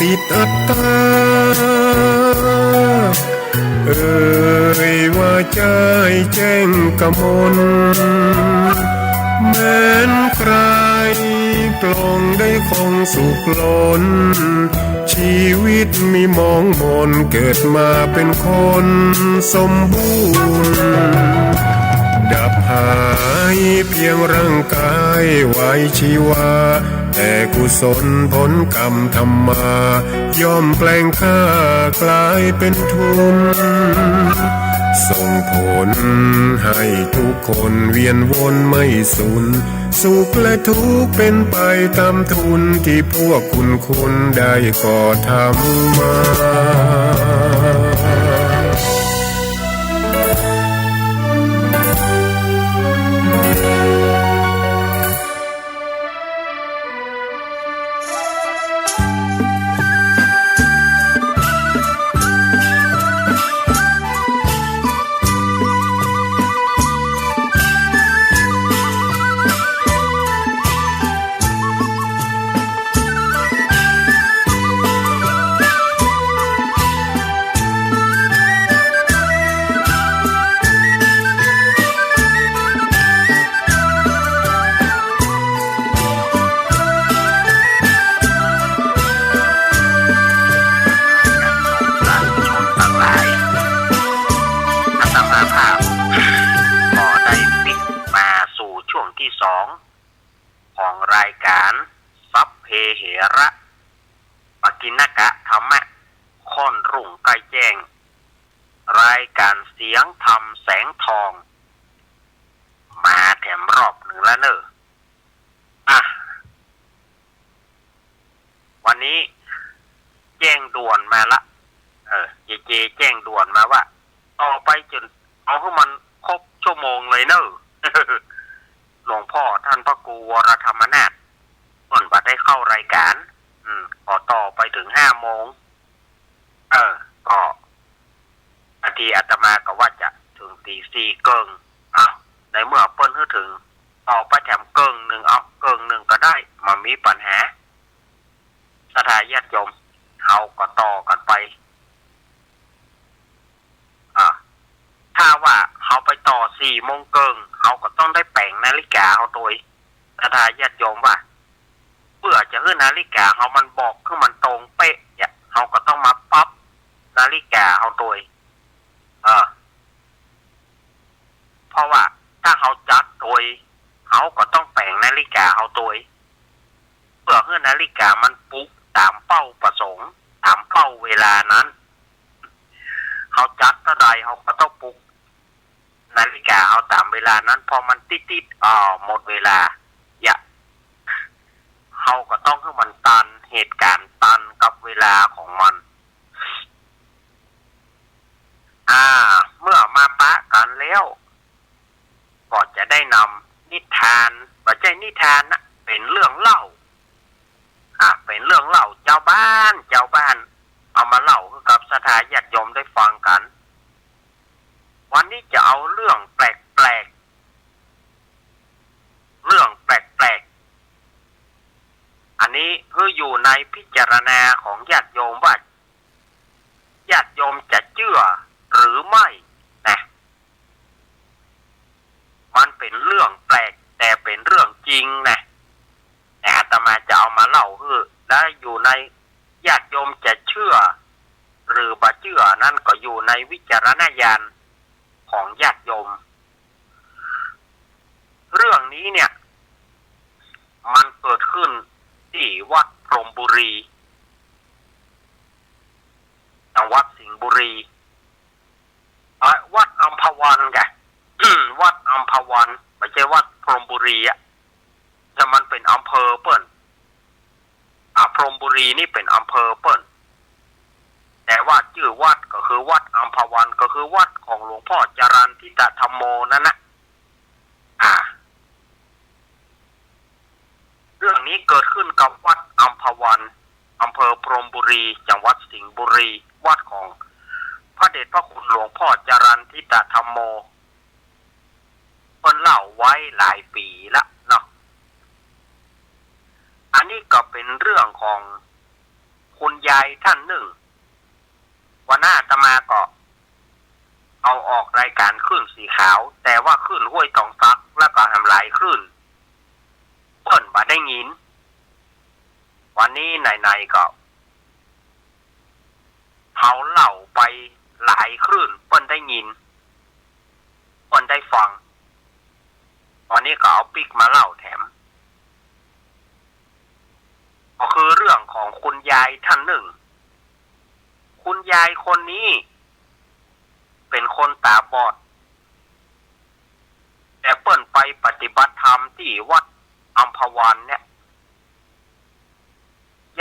ติดอัตตาว่าใจแจ้งกมลแม้นใครปลงได้คงสุขล้นชีวิตมีมองมนเกิดมาเป็นคนสมบูรณ์ดับหายเพียงร่างกายไว้ชีวาแต่กุศลผลกรรมธรรมาย่อมแปลงค่ากลายเป็นทุนส่งผลให้ทุกคนเวียนวนไม่สูญสุขและทุกข์เป็นไปตามทุนที่พวกคุณได้ก่อทำมาของรายการซับเพเหระปกิณกะธรรมะค่อนรุ่งใกล้แจ้งรายการเสียงธรรมแสงทองมาแถมรอบหนึ่งแล้วเนอะวันนี้แจ้งด่วนมาละเจแจ้งด่วนมาว่าต่อไปจนเอาให้มันครบชั่วโมงเลยเนอะ หลวงพ่อท่านพระครูวรธรรมนาถก่อนบัดได้เข้ารายการพอต่อไปถึง5 โมงก็อาทีอาตมาก็ว่าจะถึงตี 4เกิงในเมื่อเปิ้นให้ถึงต่อไปแถมเกิงหนึ่งเกิงหนึ่งก็ได้มามีปัญหาศรัทธาญาติโยมเฮาก็ต่อกันไปถ้าว่าเขาไปต่อ4 โมงเกิงเขาก็ต้องได้แปลงนาฬิกาเขาโดยศรัทธาญาติโยมว่าเพื่อจะให้นาฬิกาเขามันบอกคือมันตรงเป๊ะเนี่ยเขาก็ต้องมาปั๊บนาฬิกาเขาโดยเพราะว่าถ้าเขาจัดโดยเขาก็ต้องแปลงนาฬิกาเขาโดยเพื่อให้นาฬิกามันปลุกตามเป้าประสงค์ตามเป้าเวลานั้นเขาจัดเท่าใดเขาก็ต้องปลุกนาฬิกาเอาตามเวลานั้นพอมันติดหมดเวลาเขาก็ต้องให้มันตันเหตุการณ์ตันกับเวลาของมันเมื่อมาปะกันแล้วก็จะได้นำนิทานไม่ใช่นิทานนะเป็นเรื่องเล่าเป็นเรื่องเล่าเจ้าบ้านเอามาเล่าให้กับศรัทธาญาติโยมได้ฟังกันวันนี้จะเอาเรื่องแปลกอันนี้คืออยู่ในพิจารณาของญาติโยมว่าญาติโยมจะเชื่อหรือไม่นะมันเป็นเรื่องแปลกแต่เป็นเรื่องจริงนะแต่อาตมาจะเอามาเล่าคือและอยู่ในญาติโยมจะเชื่อหรือบ่เชื่อนั่นก็อยู่ในวิจารณญาณของญาติโยมเรื่องนี้เนี่ยมันเกิดขึ้นที่วัดพรหมบุรีจังหวัดสิงห์บุรีวัดอัมพวันไง วัดอัมพวันไม่ใช่วัดพรหมบุรีแต่มันเป็นอำเภอเปิ้นพรหมบุรีนี่เป็นอำเภอเปิ้นแต่ว่าชื่อวัดก็คือวัดอัมพวันก็คือวัดของหลวงพ่อจรัญทิตธรรมโมนั่นนะเรื่องนี้เกิดขึ้นกับวัดอัมพวันอำเภอพรหมบุรีจังหวัดสิงห์บุรีวัดของพระเดชพระคุณหลวงพ่อจรัญทิตธรรมโมเพิ่นเล่าไว้หลายปีละเนาะอันนี้ก็เป็นเรื่องของคุณ ยายท่านหนึ่งวันหน้าอาตมาก็เอาออกรายการคลื่นสีขาวแต่ว่าคลื่นห้วยตองซักแล้วก็ทำลายคลื่นเปิ้นบ่ได้ยินวันนี้ไหนๆก็เขาเล่าไปหลายคลื่นเปิ้นได้ยินเปิ้นได้ฟังวันนี้ก็เอาปิกมาเล่าแถมก็คือเรื่องของคุณยายท่านหนึ่งคุณยายคนนี้เป็นคนตาบอดแต่เปิ้นไปปฏิบัติธรรมที่วัดอัมพวันเนี่ย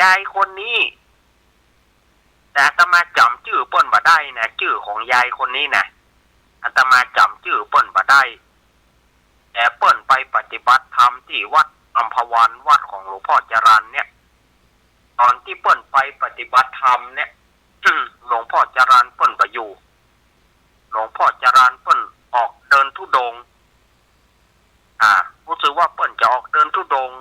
ยายคนนี้แต่อาตมาจำชื่อเปิ้นบ่ได้นะชื่อของยายคนนี้นะอาตมาจำชื่อเปิ้นบ่ได้แต่เปิ้นไปปฏิบัติธรรมที่วัดอัมพวันวัดของหลวงพ่อจรัญเนี่ยตอนที่เปิ้นไปปฏิบัติธรรมเนี่ยหลวงพ่อจรัญเปิ้นบ่อยู่หลวงพ่อจรัญเปิ้นออกเดินธุดงค์รู้สึกว่าเปิ้นจะออกเดินธุดงค์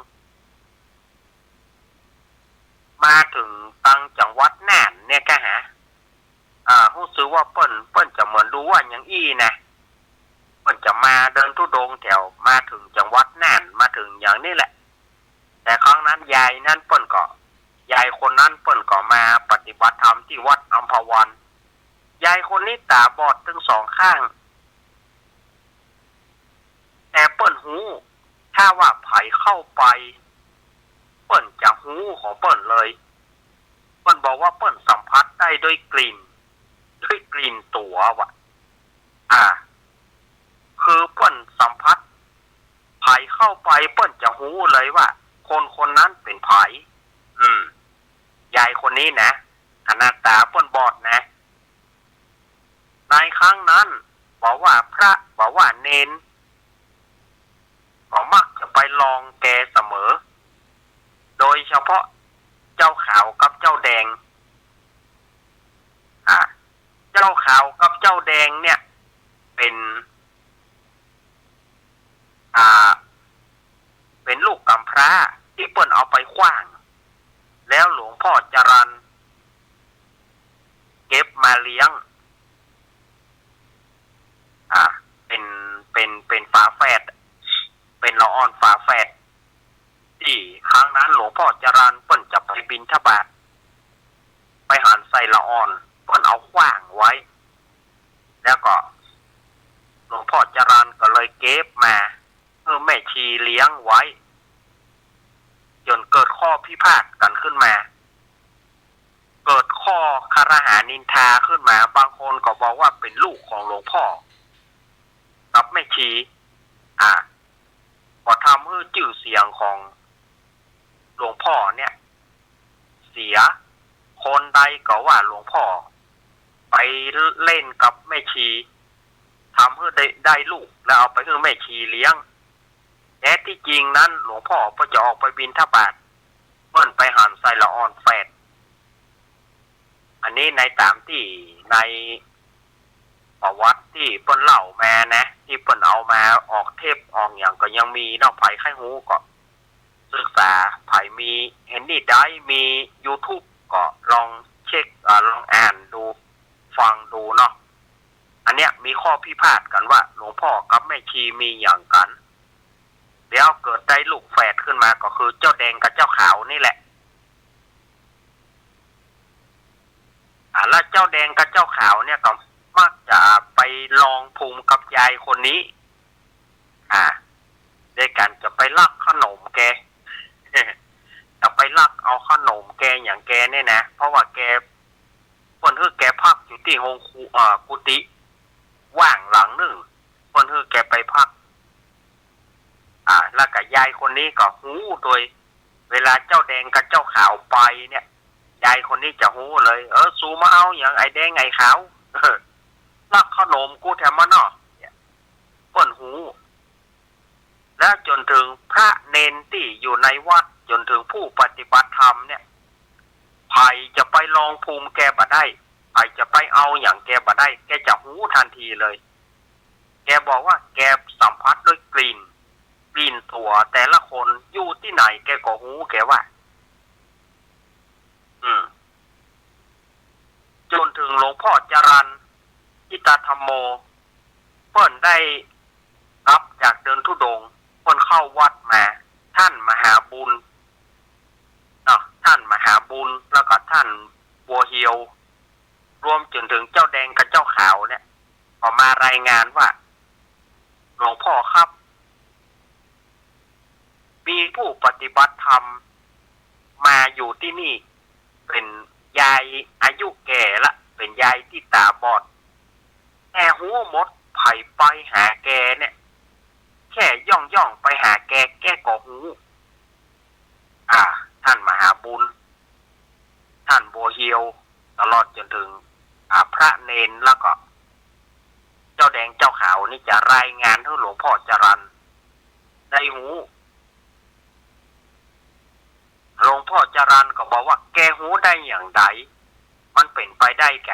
มาถึงตังจังหวัดน่านเนี่ยแกฮะรู้สึกว่าเปิ้นจะเหมือนดูว่าอย่างอี้นะเปิ้นจะมาเดินธุดงค์แถวมาถึงจังหวัดน่านมาถึงอย่างนี้แหละแต่ครั้งนั้นยายนั่นเปิ้นก็ยายคนนั้นเปิ้นก็มาปฏิบัติธรรมที่วัดอัมพวันยายคนนี้ตาบอดทั้งสองข้างแต่เปิ้นหูถ้าว่าไผเข้าไปเปิ้นจะหูของเปิ้นเลยเปิ้นบอกว่าเปิ้นสัมผัสได้ด้วยกลิ่นตัวว่ะคือเปิ้นสัมผัสไผเข้าไปเปิ้นจะหูเลยว่าคนนั้นเป็นไผยายคนนี้นะขนาดตาเปิ้นบอดนะในครั้งนั้นบอกว่าพระบอกว่าเนนก็มักจะไปลองแกเสมอโดยเฉพาะเจ้าขาวกับเจ้าแดงเจ้าขาวกับเจ้าแดงเนี่ยเป็นลูกกำพร้าที่เปิ้นเอาไปขว้างแล้วหลวงพ่อจรัญเก็บมาเลี้ยงเป็นฝาแฝดเป็นละอ่อนฝาแฝดที่ครั้งนั้นหลวงพ่อจรัญเปิ้นจะไปบิณฑบาตไปหันใส่ละอ่อนเปิ้นเอาขว้างไว้แล้วก็หลวงพ่อจรัญก็เลยเก็บมาแม่ชีเลี้ยงไว้จนเกิดข้อพิพาทกันขึ้นมาเกิดข้อคารหานินทาขึ้นมาบางคนก็บอกว่าเป็นลูกของหลวงพ่อกับแม่ชีก็ทำให้ชื่อเสียงของหลวงพ่อเนี่ยเสียคนใดก็ว่าหลวงพ่อไปเล่นกับแม่ชีทำให้ได้ลูกแล้วเอาไปให้แม่ชีเลี้ยงแต่ที่จริงนั้นหลวงพ่อก็จะออกไปบิณฑบาตเปิ้นไปหันใส่ละอ่อนแฝดอันนี้ในตามที่ในประวัติที่เปิ้นเล่ามานะที่เปิ้นเอามาออกเทปออกอย่างก็ยังมีนอกไผไข้หูก็ศึกษาไผมีเห็นนี่ได้มี YouTube ก็ลองเช็คลองอ่านดูฟังดูเนาะอันเนี้ยมีข้อพิพาทกันว่าหลวงพ่อกับแม่ชีมีอย่างกันแล้วเกิดได้ลูกแฝดขึ้นมาก็คือเจ้าแดงกับเจ้าขาวนี่แหละแล้วเจ้าแดงกับเจ้าขาวเนี่ยก็มักจะไปลองภูมิกับยายคนนี้ด้วยกันจะไปลักขนมแก จะไปลักเอาขนมแกอย่างแกเนี่ยนะเพราะว่าแกคนคือแกพักอยู่ที่โฮงคูกุฏิว่างหลังหนึ่งคนคือแกไปพักแล้วกับยายคนนี้ก็หูโดยเวลาเจ้าแดงกับเจ้าขาวไปเนี่ยยายคนนี้จะหูเลยสูมาเอาอย่างไอ้แดงไอ้ขาวลักขนมกูแถมมาเนาะเปิ้นหูและจนถึงพระเนนที่อยู่ในวัดจนถึงผู้ปฏิบัติธรรมเนี่ยไผจะไปลองภูมิแกบ่ได้ไผจะไปเอาอย่างแกบ่ได้แกจะหูทันทีเลยแกบอกว่าแกสัมผัสด้วยกลิ่นตัวแต่ละคนอยู่ที่ไหนแกก็หูแกว่า มโมเปิ้นได้รับจากเดินธุดงค์เปิ้นเข้าวัดมาท่านมหาบุญเนาะท่านมหาบุญแล้วก็ท่านบัวเฮียวรวมจนถึงเจ้าแดงกับเจ้าขาวเนี่ยออกมารายงานว่าหลวงพ่อครับมีผู้ปฏิบัติธรรมมาอยู่ที่นี่เป็นยายอายุแก่ละเป็นยายที่ตาบอดแค่หัวมดไผ่ไปหาแกเนี่ยแค่ย่องไปหาแกก็หูท่านมหาบุญท่านบัวเฮียวตลอดจนถึงพระเนนแล้วก็เจ้าแดงเจ้าขาวนี่จะรายงานให้หลวงพ่อจรัญได้หูหลวงพ่อจรัญก็บอกว่าแกหูได้อย่างใดมันเป็นไปได้แก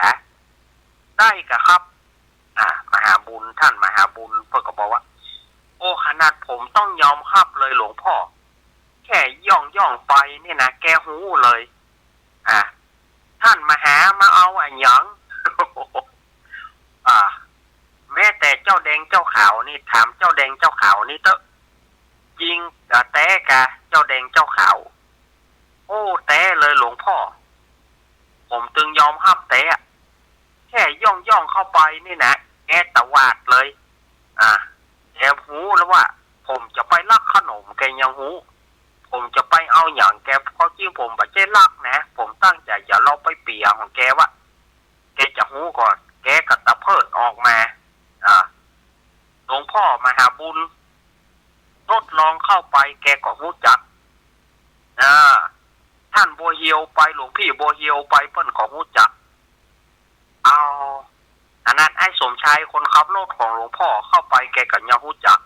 ได้กะครับมหาบุญท่านมหาบุญเพื่อก็บอกว่าโอ้ขนาดผมต้องยอมรับเลยหลวงพ่อแค่ย่องไปนี่นะแกหูเลยท่านมหามาเอาอันหยัง แม้แต่เจ้าแดงเจ้าขาวนี่ถามเจ้าแดงเจ้าขาวนี่เตอะจริงกะแต้กะเจ้าแดงเจ้าขาวโอ้แต้เลยหลวงพ่อผมตึงยอมรับแต้แค่ย่องเข้าไปนี่นะแกตะวาดเลยแกหูแล้วว่าผมจะไปลักขนมแกยังหูผมจะไปเอาอย่างแกเพราะจริงผมไม่ใช่ลักนะผมตั้งใจอย่าเราไปเปียของแกว่าแกจะหูก่อนแกก็ตะเพิดออกมาหลวงพ่อมหาบุญทดลองเข้าไปแกก็หูจักท่านบัวเฮียวไปหลวงพี่บัวเฮียวไปเปิ้นก็หูจักเอาอันนั้นไอ้สมชายคนขับรถของหลวงพ่อเข้าไปแกก็ยังหูจัก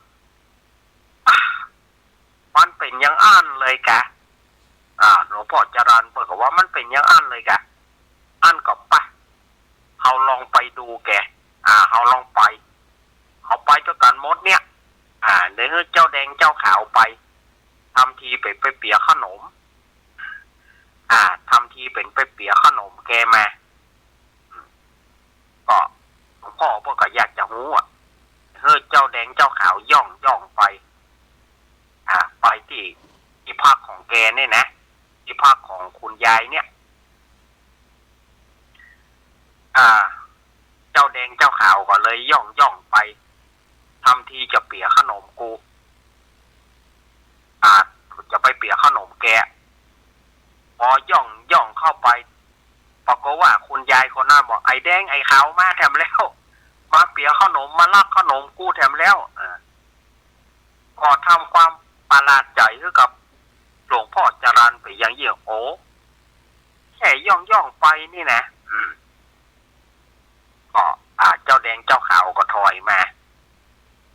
มันเป็นยังอั้นเลยกะหลวงพ่อจรัญเปิ้นก็ว่ามันเป็นยังอั้นเลยกะอั้นก็ปะเขาลองไปดูแกเขาลองไปเขาไปด้วยกันหมดเนี่ยเดี๋ยวเจ้าแดงเจ้าขาวไปทำทีไปเปียขนมทำทีเป็นไปเปียขนมแกมาก็หลวงพ่อพวกก็อยากจะหูเจ้าแดงเจ้าขาวย่องไปไปที่ภาคของแกเนี่ยนะที่ภาคของคุณยายเนี่ยเจ้าแดงเจ้าขาวก็เลยย่องไปทำทีจะเปียขนมกูจะไปเปียขนมแกพอย่องเข้าไปปรากฏว่าคุณยายคนนั้นบอกไอ้แดงไอ้ขาวมาแถมแล้วมาเปียขนมมาลักขนมกูแถมแล้วก็ทำความประหลาดใจคือกับหลวงพ่อจรัญไปอย่างเยี่ยงโอ้แค่ย่องไปนี่นะก็เจ้าแดงเจ้าขาวก็ถอยมา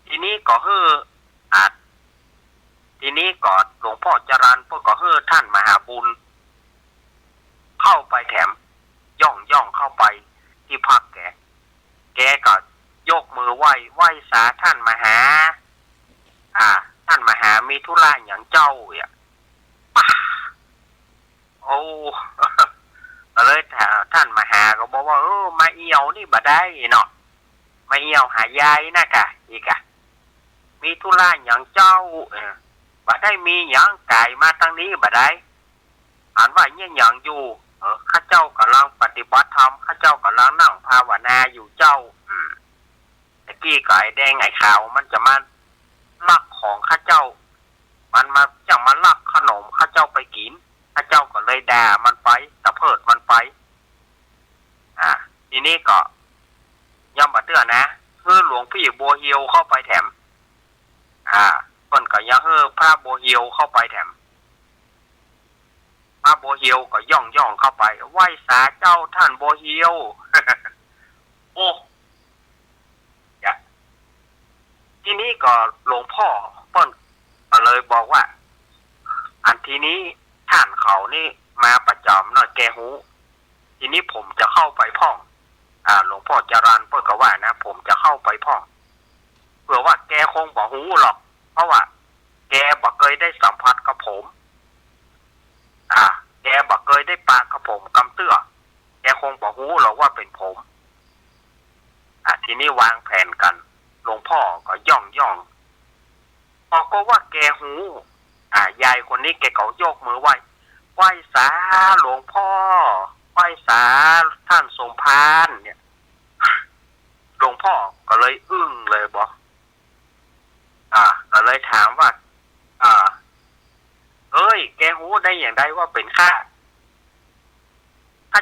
ทีนี้ก็ทีนี้ก็หลวงพ่อจรัญพวกก็ท่านมหาบุญเข้าไปแถมย่องเข้าไปที่พักแกก็ยกมือไหว้สาท่านมหาท่านมหามีธุระอย่างเจ้าโอ้เลยท่านมหาก็บอกว่ามาเอี่ยวนี่บ่ได้เนาะมาเอี่ยวหายายนะกะอีกมีธุระอย่างเจ้าบ่ได้มีอย่างกายมาทางนี้บ่ได้อ่านว่าเนี่ยอย่างอยู่ข้าเจ้ากำลังปฏิบัติธรรมข้าเจ้ากำลังนั่งภาวนาอยู่เจ้าตะกี้ไก่แดงไอ้ขาวมันจะมาลักของข้าเจ้ามันมาจะมาลักขนมข้าเจ้าไปกินข้าเจ้าก็เลยด่ามันไปตะเพิดมันไปทีนี้ก็ย่อมบัดเตื้อนะหลวงพี่บัวเฮียวเข้าไปแถมเพิ่นก็ยังพระบัวเฮียวเข้าไปแถมพระบัวเฮียวก็ย่องเข้าไปไหว้สาเจ้าท่านบัวเฮียว โอ้ทีนี้ก็หลวงพ่อเปิ้นก็เลยบอกว่าอันทีนี้ท่านเขานี่มาประจำเนาะแกหูทีนี้ผมจะเข้าไปพ่องหลวงพ่อจรัญเปิ้นก็ว่านะผมจะเข้าไปพ่องเผื่อว่าแกคงบ่หูหรอกเพราะว่าแกบ่เคยได้สัมผัสกับผมแกบ่เคยได้ปากกับผมกำเตื้อแกคงบ่หูหรอกว่าเป็นผม ทีนี้วางแผนกันหลวงพ่อก็ย่องพอก็ว่าแกหูยายคนนี้แกก็ยกมือไหว้สาหลวงพ่อไหว้สาท่านสมภารเนี่ยหลวงพ่อก็เลยอึ้งเลยบอกก็เลยถามว่าเอ้ยแกหูได้อย่างไรว่าเป็นข้า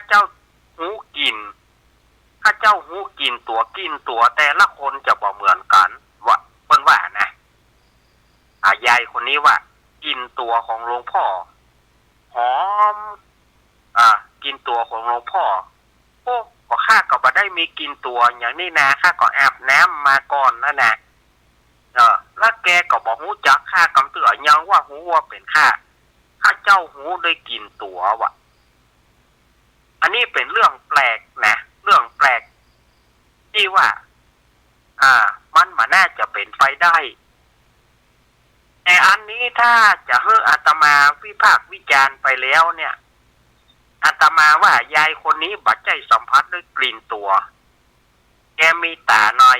เจ้าหูกินข้าเจ้าหูกินตัวแต่ละคนจะบ่เหมือนกันว่าเปิ้นว่านะยายคนนี้ว่ากินตัวของหลวงพ่อหอมกินตัวของหลวงพ่อโอ้ก็ข้าก็บ่ได้มีกินตัวอย่างนี้นะข้าก็อาบน้ำมาก่อนนะแล้วแกก็บอกหูจักข้ากำเตือยังว่าหูว่าเป็นข้าเจ้าหูได้กินตัววะอันนี้เป็นเรื่องแปลกนะเรื่องแปลกที่ว่ามันน่าจะเป็นไปได้แต่อันนี้ถ้าจะให้อาตมาวิพากษ์วิจารณ์ไปแล้วเนี่ยอาตมาว่ายายคนนี้บัดใจสัมผัสด้วยกลิ่นตัวแกมีตาหน่อย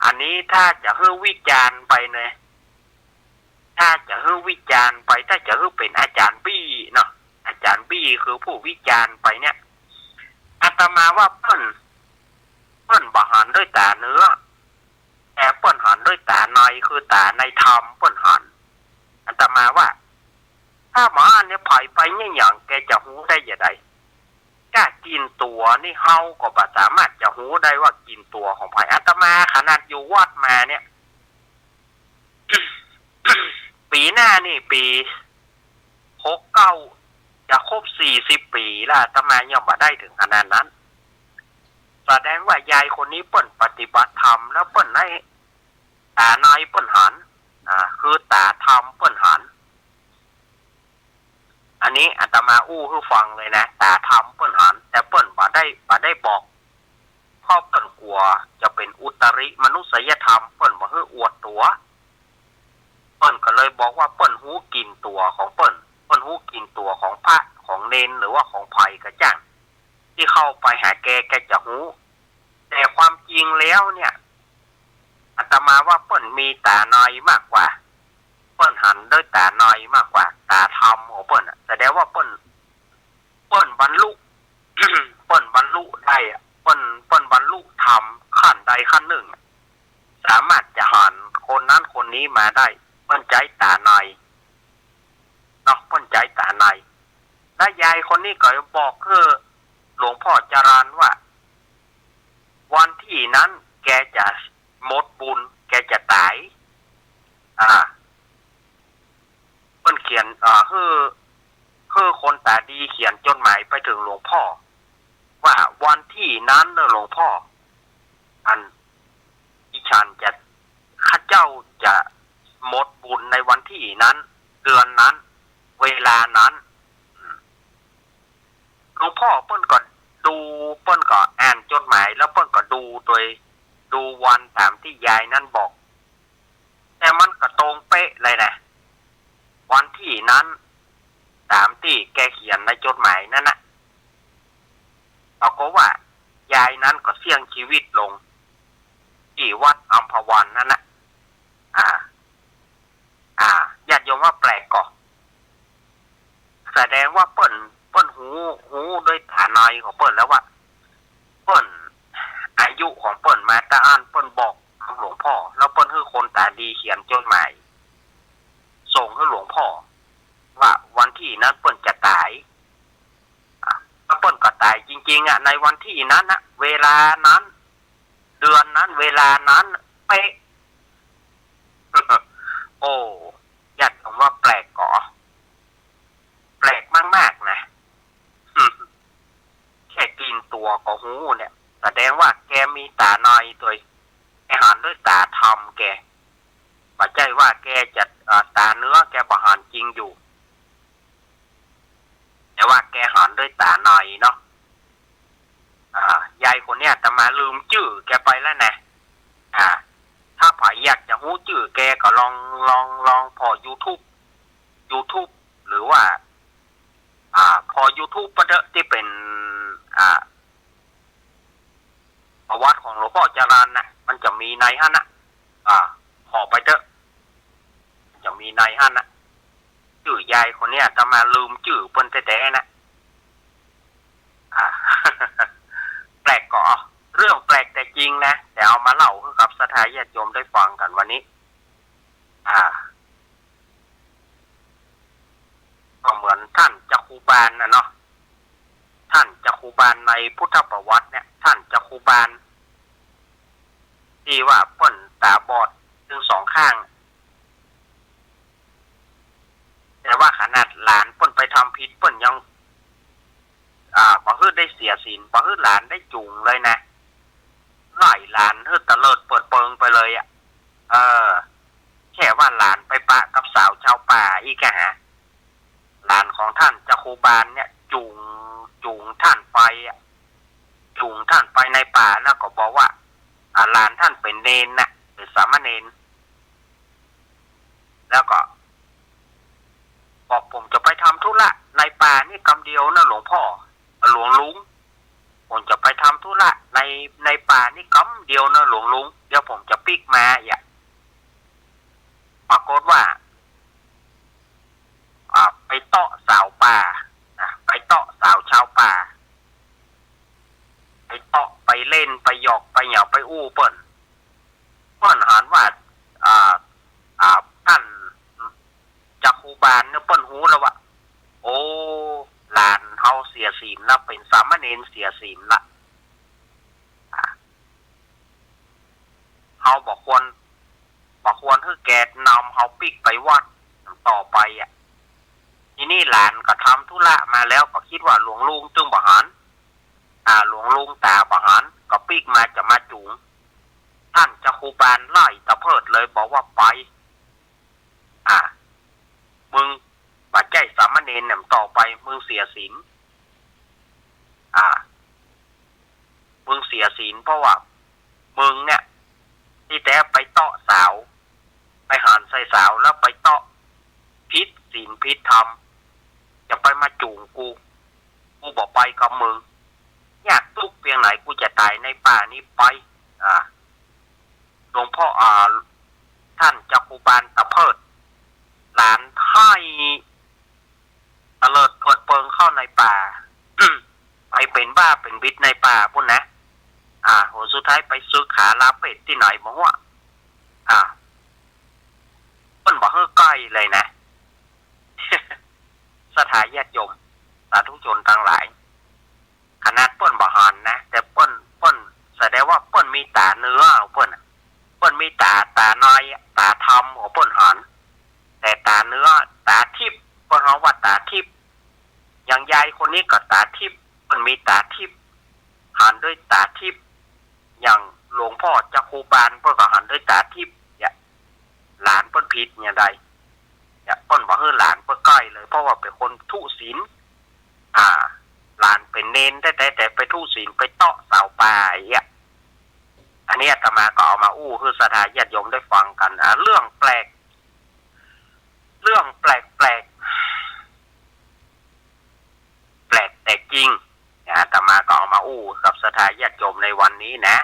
อันนี้ถ้าจะให้วิจารณ์ไปเนี่ยถ้าจะให้วิจารณ์ไปถ้าจะให้เป็นอาจารย์บี้เนาะอาจารย์บี้คือผู้วิจารณ์ไปเนี่ยอาตมาว่าเปิ้นบ่หันด้วยตาเนื้อแต่เปิ้นหันด้วยตาในคือตาในธรรมเปิ้นหันอาตมาว่าถ้าหมาเนี่ยปล่อยไปเนี่ยอย่างแกจะหูได้อย่างไรกล้ากินตัวนี่เฮาก็บ่สามารถจะหูได้ว่ากินตัวของไผอาตมาขนาดอยู่วัดมาเนี่ย ปีหน้านี่ปี69จะครบ40 ปีแล้วอาตมายังบ่ได้ถึงขนาดนั้นแสดงว่ายายคนนี้เปิ้นปฏิบัติธรรมแล้วเปิ้นได้ตาในเปิ้นหันคือตาธรรมเปิ้นหันอันนี้อาตมาอู้ให้ฟังเลยนะตาธรรมเปิ้นหันแต่เปิ้นบ่ได้บอกเพราะเปิ้นกลัวจะเป็นอุตริมนุษยธรรมเปิ้นบ่ให้อวดตัวเปิ้นก็เลยบอกว่าเปิ้นหูกินตัวของเปิ้นหูกินตัวของพระของเนนหรือว่าของไผก็จ้างที่เข้าไปหาแกจะหูแต่ความจริงแล้วเนี่ยอาตมาว่าเปิ้นมีตาในมากกว่าเปิ้นหันด้วยตาในมากกว่าตาธรรมของเปิ้นแสดงว่าเปิ้นบรรลุ เปิ้นบรรลุได้เปิ้นบรรลุธรรมขั้นใดขั้นหนึ่งสามารถจะหันคนนั้นคนนี้มาได้เปิ้นใจตาในเนาะเปิ้นใจตาในและยายคนนี้ก็บอกคือหลวงพ่อจรัญว่าวันที่นั้นแกจะหมดบุญแกจะตายเพิ่นเขียนคือคนตาดีเขียนจดหมายไปถึงหลวงพ่อว่าวันที่นั้นหลวงพ่อดิฉันจะข้าเจ้าจะหมดบุญในวันที่นั้นเดือนนั้นเวลานั้นหลวงพ่อเปิ้นก็ดูเปิ้นก็อ่านจดหมายแล้วเปิ้นก็ดูวันตามที่ยายนั่นบอกแต่มันก็ตรงเป๊ะเลยนะวันที่นั้นตามที่แกเขียนในจดหมายนั่นนะเราก็ว่ายายนั้นก็เสี่ยงชีวิตลงที่วัดอัมพวันนั่นนะญาติโยมว่าแปลกก่อแสดงว่าเปิ้นหูด้วยฐานในของเปิ้นแล้วว่าเปิ้นอายุของเปิ้นมาตาอ่านเปิ้นบอกหลวงพ่อแล้วเปิ้นคือคนตาดีเขียนจดหมายส่งให้หลวงพ่อว่าวันที่นั้นเปิ้นจะตายแล้วเปิ้นก็ตายจริงๆในวันที่นั้นนะเวลานั้นเดือนนั้นเวลานั้นเป๊ะ โอ้ญาติผมว่าแปลกก่อแปลกมากๆนะแค่กินตัวก็หูเนี่ยแสดงว่าแกมีตาในตัวแกหันด้วยตาธรรมแกปัจจัยว่าแกจะตาเนื้อแกประหารจริงอยู่แต่ว่าแกหันด้วยตาในเนาะยายคนเนี้ยแต่มาลืมชื่อแกไปแล้วนะถ้าใครอยากจะหู้ชื่อแกก็ลองพอ YouTube หรือว่าพอ YouTube ประเดที่เป็น ประวัติของหลวงพ่อจรัญนะมันจะมีในฮั่นนะห่อไปเถอะจะมีในฮั่นนะชื่อยายคนเนี้ยจะมาลืมชื่อเปิ้นแท้ๆนะแปลกก่อเรื่องแปลกแต่จริงนะแต่เอามาเล่าให้กับสถานญาติโยมได้ฟังกันวันนี้ก็เหมือนท่านจักขุบาลนะเนาะท่านจักขุบาลในพุทธประวัติเนี่ยท่านจักขุบาลที่ว่าเปิ้นตาบอดทั้งสองข้างแต่ว่าขนาดหลานเปิ้นไปทำผิดเปิ้นยังบ่ฮื้อได้เสียศีลบ่ฮื้อหลานได้จูงเลยนะไล่หลานฮื้อตะเลิดเปิดเปิงไปเลยแค่ว่าหลานไปปะกับสาวชาวป่าอีกฮะหลานของท่านจักขุบาลเนี่ยจูงท่านไปจูงท่านไปในป่าแล้วก็บอกว่าหลานท่านเป็นเนนนะเป็นสามเณรแล้วก็บอกผมจะไปทำธุระในป่านี่กำเดียวนะหลวงพ่อหลวงลุงผมจะไปทำธุระในป่านี่กำเดียวนะหลวงลุงเดี๋ยวผมจะปิกมาปรากฏว่าไปเตาะสาวป่าไปเตาะสาวชาวป่าไปเตาะไปเล่นไปหยอกไปเหยาไปอู้เปิ้นหันว่าท่านจักขุบาลเนี่ยเปิ้นหูแล้วว่าโอ้หลานเฮาเสียศีลแล้วเป็นสามเณรเสียศีลละเฮาบอกควรให้แกนำเฮาปิกไปวัดต่อไปทีนี้หลานก็ทำธุระมาแล้วก็คิดว่าหลวงลุงตึงบ่หันหลวงลุงตาบ่หันก็ปิกมาจะมาจูงท่านจักขุบาลไล่ตะเพิดเลยบอกว่าไปมึงปัจจัยสามเณรเนี่ยต่อไปมึงเสียศีลมึงเสียศีลเพราะว่ามึงเนี่ยที่แต่ไปเตาะสาวไปหันใส่สาวแล้วไปเตาะพิษศีลพิษธรรมจะไปมาจูงกูบอกไปกับมึงยากทุกเพียงไหนกูจะตายในป่านี้ไปหลวงพ่อท่านจักขุบาลตะเพิดหลานให้ตะเลิดเปิดเปิงเข้าในป่า ไปเป็นบ้าเป็นบิดในป่าพุ่นนะโหสุดท้ายไปซื้อขาลาเป็ดที่ไหนบอกว่าเปิ้นบอกเฮ้อใกล้เลยนะ สถานญาติโยมสาธุชนทั้งหลายขนาดเปิ้นบ่หันนะแต่เปิ้นแสดงว่าเปิ้นมีตาเนื้อเปิ้นมีตาน้อยตาธรรมของเปิ้นหันแต่ตาเนื้อตาทิพย์เปิ้นเฮาว่าตาทิพย์อย่างยายคนนี้ก็ตาทิพย์เปิ้นมีตาทิพย์หันด้วยตาทิพย์อย่างหลวงพ่อจักขุบาลเปิ้นก็หันด้วยตาทิพย์หลานเปิ้นผิดอย่างใดเปิ้นบ่ให้หลานเปิ้นใกล้เลยเพราะว่าเป็นคนทุศีลหลานเป็นเนนแต่ไปทุศีลไปเตาะสาวป่าอันนี้อาตมาก็เอามาอู้คือสถานญาติโยมได้ฟังกันเรื่องแปลกแต่จริงอาตมาก็เอามาอู้กับสถานญาติโยมในวันนี้นะ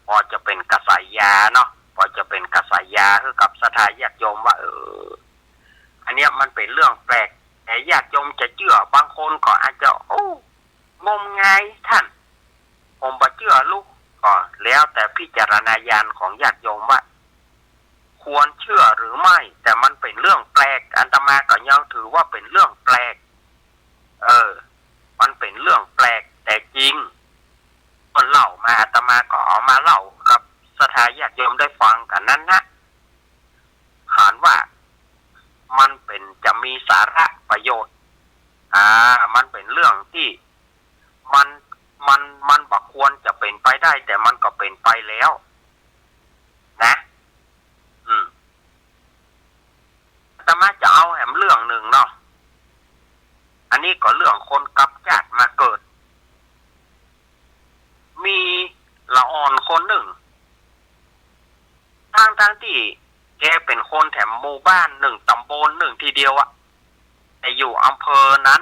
พอจะเป็นกระสายยาเนาะพอจะเป็นกระสายยาคือกับสถานญาติโยมว่าอันเนี้ยมันเป็นเรื่องแปลกแต่ญาติโยมจะเชื่อบางคนก็อาจจะงมงายท่านผมบ่เชื่อลูกก็แล้วแต่พิจารณาญาณของญาติโยมว่าควรเชื่อหรือไม่แต่มันเป็นเรื่องแปลกอาตมาก็ยังถือว่าเป็นเรื่องแปลกมันเป็นเรื่องแปลกแต่จริงคนเล่ามาอาตมาก็เอามาเล่ากับสถานญาติโยมได้ฟังกันนั้นนะหารว่ามันเป็นจะมีสาระประโยชน์มันเป็นเรื่องที่มันบ่ควรจะเป็นไปได้แต่มันก็เป็นไปแล้วนะอาตมาจะเอาแหมเรื่องหนึ่งเนาะอันนี้ก็เรื่องคนกลับชาติมาเกิดมีละอ่อนคนหนึ่งทั้งที่แกเป็นคนแถมหมู่บ้านหนึ่งตำบลหนึ่งทีเดียวแต่อยู่อำเภอนั้น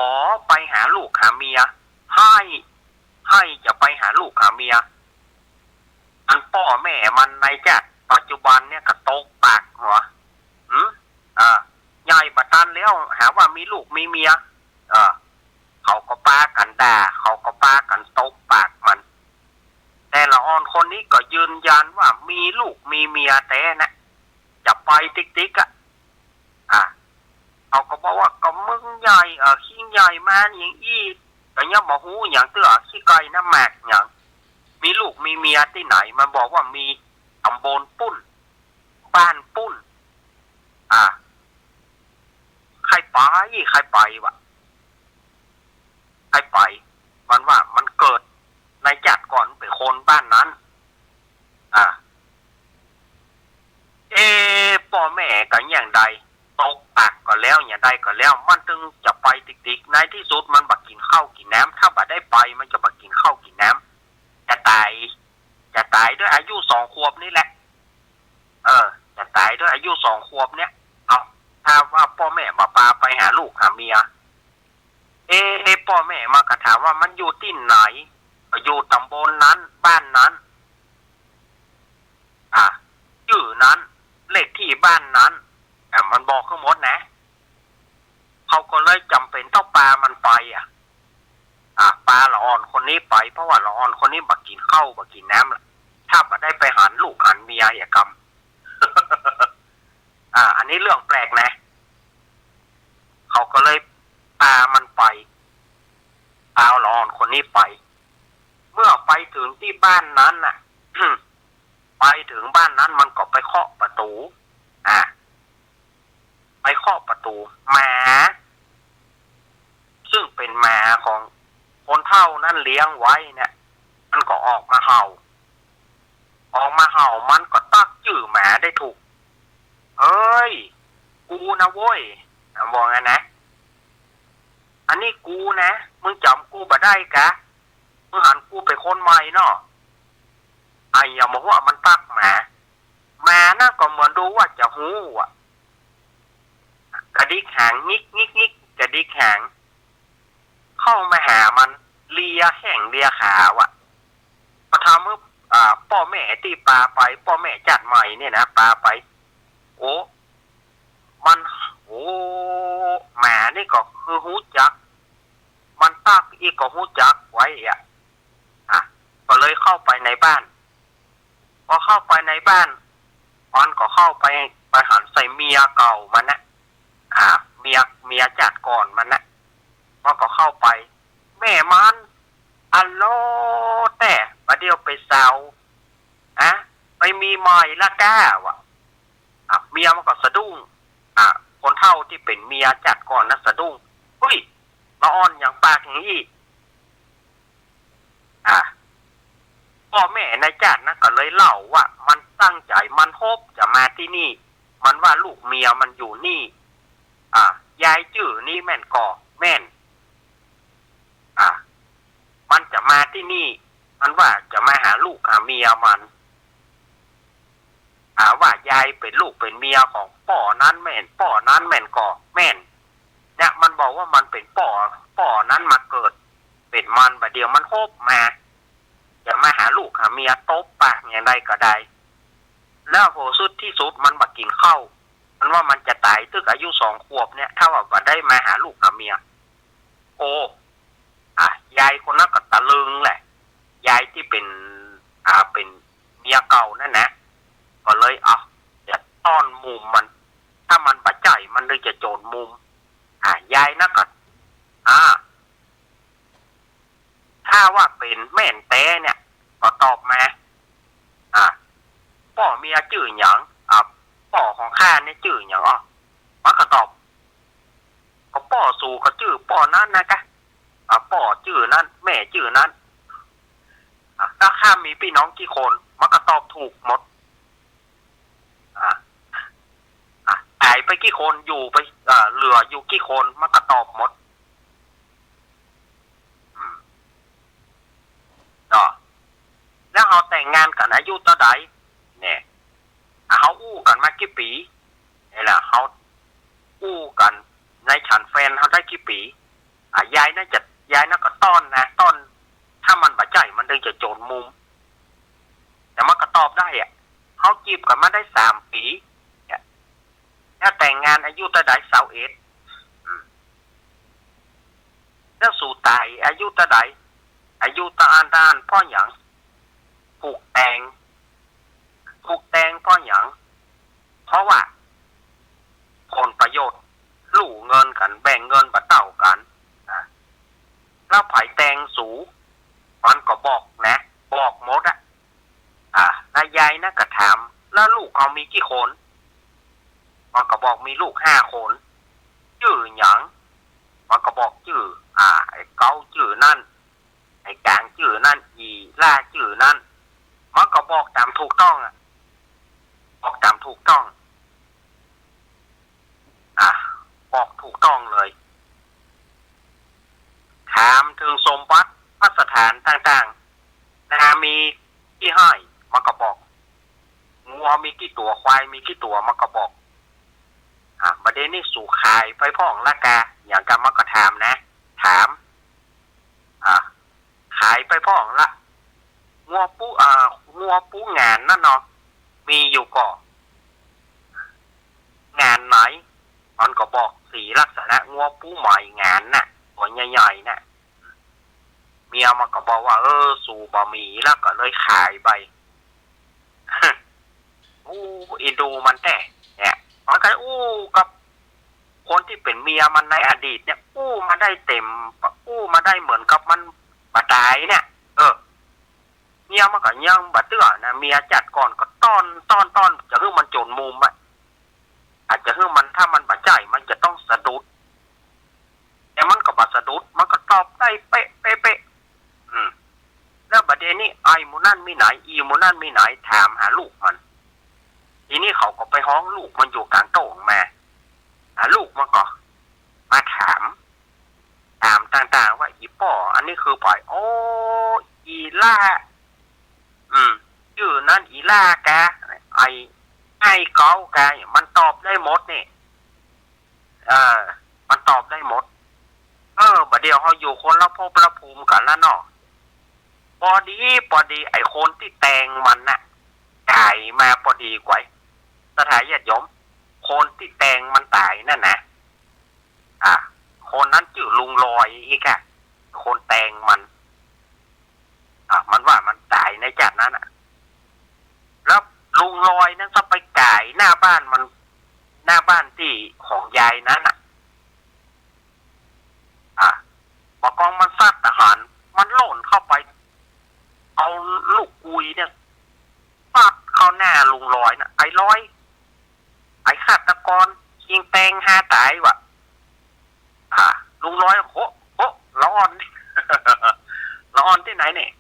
อไปหาลูกหาเมียให้จะไปหาลูกหาเมียอันพ่อแม่มันในจัดปัจจุบันเนี่ยก็ตกปากหัวใหญ่บัดนั้นแล้วหาว่ามีลูกมีเมียเขาก็ปากันด่าเขาก็ปากันตกปากมันแต่ละออนคนนี้ก็ยืนยันว่ามีลูกมีเมียแต่นะจะไปติ๊กเขาก็บอกว่าก็มึงใหญ่ขี้ใหญ่มาอย่างอี้แต่ยังบอกหูอย่างเตื้อขี้ไก่น้ำแมกอย่างมีลูกมีเมียที่ไหนมันบอกว่ามีตำบลปุ้นบ้านปุ้นใครไปวะใครไปมันว่ามันเกิดในจัดก่อนเป็นคนบ้านนั้นพ่อแม่กันอย่างใดตกปากก็แล้วอย่างใดก็แล้วมันถึงจะไปติ๊กในที่สุดมันบักกินข้าวกินน้ำถ้าบัดได้ไปมันจะบักกินข้าวกินน้ำจะตายด้วยอายุ2 ขวบนี่แหละจะตายด้วยอายุ2 ขวบเนี่ยเอาถ้าว่าพ่อแม่มาพาไปหาลูกหาเมียพ่อแม่มากระถามว่ามันอยู่ที่ไหนอยู่ตำบลนั้นบ้านนั้นชื่อนั้นเลขที่บ้านนั้นมันบอกทั้งหมดนะเขาก็เลยจำเป็นต้องปามันไปปาละอ่อนคนนี้ไปเพราะว่าละอ่อนคนนี้บักกินข้าวบักกินน้ำถ้าบัดได้ไปหันลูกหันเมียอย่ากรรม อันนี้เรื่องแปลกนะเขาก็เลยปามันไปเอาละอ่อนคนนี้ไปเมื่อไปถึงที่บ้านนั้นน่ะ ไปถึงบ้านนั้นมันก็ไปเคาะประตูไปเคาะประตูหมาซึ่งเป็นหมาของคนเฒ่านั้นเลี้ยงไว้เนี่ยมันก็ออกมาเห่ามันก็ตักชื่อหมาได้ถูกเอ้ยกูนะโว้ยบอกไงนะอันนี้กูนะมึงจำกูบ่ได้กะมึงหันกูไปคนใหม่เนาะอย่าบอกว่ามันตักหมาน่ะก็เหมือนดูว่าจะหูกระดิกหางงิกกระดิกหางเข้ามาหามันเลียแข้งเลียขาพอทำเมื่อพ่อแม่ตีปลาไปพ่อแม่จัดใหม่เนี่ยนะปลาไปหมานี่ก็คือหูจักมันตักอีกก็หูจักไว้ก็เลยเข้าไปในบ้านพอเข้าไปในบ้านมันก็เข้าไปหันใส่เมียเก่ามันนะเมียจัดก่อนมันนะมันก็เข้าไปแม่มันอัลโลแต่ประเดี๋ยวไปเซาไปมีใหม่ละก้าวะเมียมันก็สะดุ้งคนเฒ่าที่เป็นเมียจัดก่อนนะสะดุ้งเฮ้ยละอ่อนอย่างปากอย่างนี้พ่อแม่ในจัดนะก็เลยเล่าว่ามันตั้งใจมันโฮปจะมาที่นี่มันว่าลูกเมียมันอยู่นี่ยายจื่อนี่แม่นก่อแม่นมันจะมาที่นี่มันว่าจะมาหาลูกหาเมียมันว่ายายเป็นลูกเป็นเมียของป่อนั้นแม่นป่อนั้นแม่นก่อแม่นเนี่ยมันบอกว่ามันเป็นป่อนั้นมาเกิดเป็นมันบัดเดียวมันโฮปมาจะมาหาลูกหาเมียตบปากอย่างใดก็ได้แล้วโหสุดที่สุดมันบักกินข้าวมันว่ามันจะตายตึกอายุ2 ขวบเนี่ยถ้าว่าได้มาหาลูกหาเมียยายคนนั้นก็ตะลึงแหละยายที่เป็นเมียเก่านั่นนะก็เลยจะต้อนมุมมันถ้ามันปัจจัยมันเลยจะโจรมุมยายนะก็ถ้าว่าเป็นแม่นแต่เนี่ยก็ตอบมาพ่อเมียชื่อหยังพ่อของข้าเนี่ยชื่อหยังมันก็ตอบก็พ่อสู่ก็ชื่อพ่อนั้นนะกะพ่อชื่อนั้นแม่ชื่อนั้นถ้าข้ามีพี่น้องกี่คนมันก็ตอบถูกหมดตายไปกี่คนอยู่ไปเหลืออยู่กี่คนมันก็ตอบหมดแล้วเขาแต่งงานกันอายุเท่าใดเนี่ยเขาอู้กันมากี่ปีนี่แหละเขาอู้กันในฉันแฟนเขาได้กี่ปี ยายน่าจะยายน่าก็ต้อนนะต้อนถ้ามันบาดใจมันถึงจะโจรมุมแต่มันก็ตอบได้อะเขาจีบกันมาได้3 ปีแล้วแต่งงานอายุตะได21แล้วสู่ตายอายุตะไดอายุตะอันดานพ่อหยังผูกแต่งพ่อหยังเพราะว่าผลประโยชน์ลู่เงินกันแบ่งเงินบัดเต่ากันแล้วไผ่แตงสูมันก็บอกนะบอกหมดนายยายนะก็ถามแล้วลูกเขามีกี่คนมันก็บอกมีลูก5 คนชื่อหยังมันก็บอกชื่อไอ้เก้าชื่อนั่นไอ้กลางชื่อนั่นอีล่าชื่อนั่นมันก็บอกตามถูกต้องบอกตามถูกต้องบอกถูกต้องเลยถามถึงสมบัติพระสถานต่างๆมีที่ให้มันก็บอกงัวมีกี่ตัวควายมีกี่ตัวมันก็บอกประเด็นนี้สู่ขายไปพ่องละกาอย่างกับมันก็ถามนะถามขายไปพ่องละงัวปูงานนั่นเนาะมีอยู่ก่องานไหนมันก็บอกสีลักษณะงัวปูใหม่งานน่ะตัวใหญ่ๆน่ะเมียมันก็บอกว่าสู่บะหมี่แล้วก็เลยขายไปอีดูมันแต่เนี่ยมันก็กับคนที่เป็นเมียมันในอดีตเนี่ยมาได้เต็มมาได้เหมือนกับมันบาดายเนี่ยเมียมันก็ยังบาดเตื้อนะเมียจัดก่อนก็ต้อนจะให้มันโจรมุมอาจจะให้มันถ้ามันบาดใจมันจะต้องสะดุดแต่มันก็บาดสะดุดมันก็ตอบได้เป๊ะแล้วประเด็นนี้ไอ้มูนั่นมีไหนอีมูนั่นมีไหนถามหาลูกมันทีนี้เขาก็ไปห้องลูกมันอยู่กลางโต๊ะมาลูกมันก็มาถามต่างๆว่าอีป่ออันนี้คือปล่อยอีล่าชื่อนั้นอีล่ากะไอ้เกากะมันตอบได้หมดนี่มันตอบได้หมดบัดเดียวเขาอยู่คนละภพละภูมิกันแล้วเนาะพอดีไอ้คนที่แต่งมันน่ะตายมาพอดีกว่าสถานญาติโยมคนที่แต่งมันตายนั่นนะคนนั้นชื่อลุงลอยอีกคนแต่งมันมันว่ามันตายในจากนั้นแล้วลุงลอยนั้นก็ไปก่ายหน้าบ้านมันหน้าบ้านที่ของยายนั้นบอกกองมันซัดทหารมันโล่นเข้าไปเอาลูกกุยเนี่ยฟาดเข้าหน้าลุงลอยไอ้ลอยไอ้ฆาตกรยิงแตง5 ตายวะลุงลอยโหละอ่อน ละอ่อนที่ไหนเนี่ย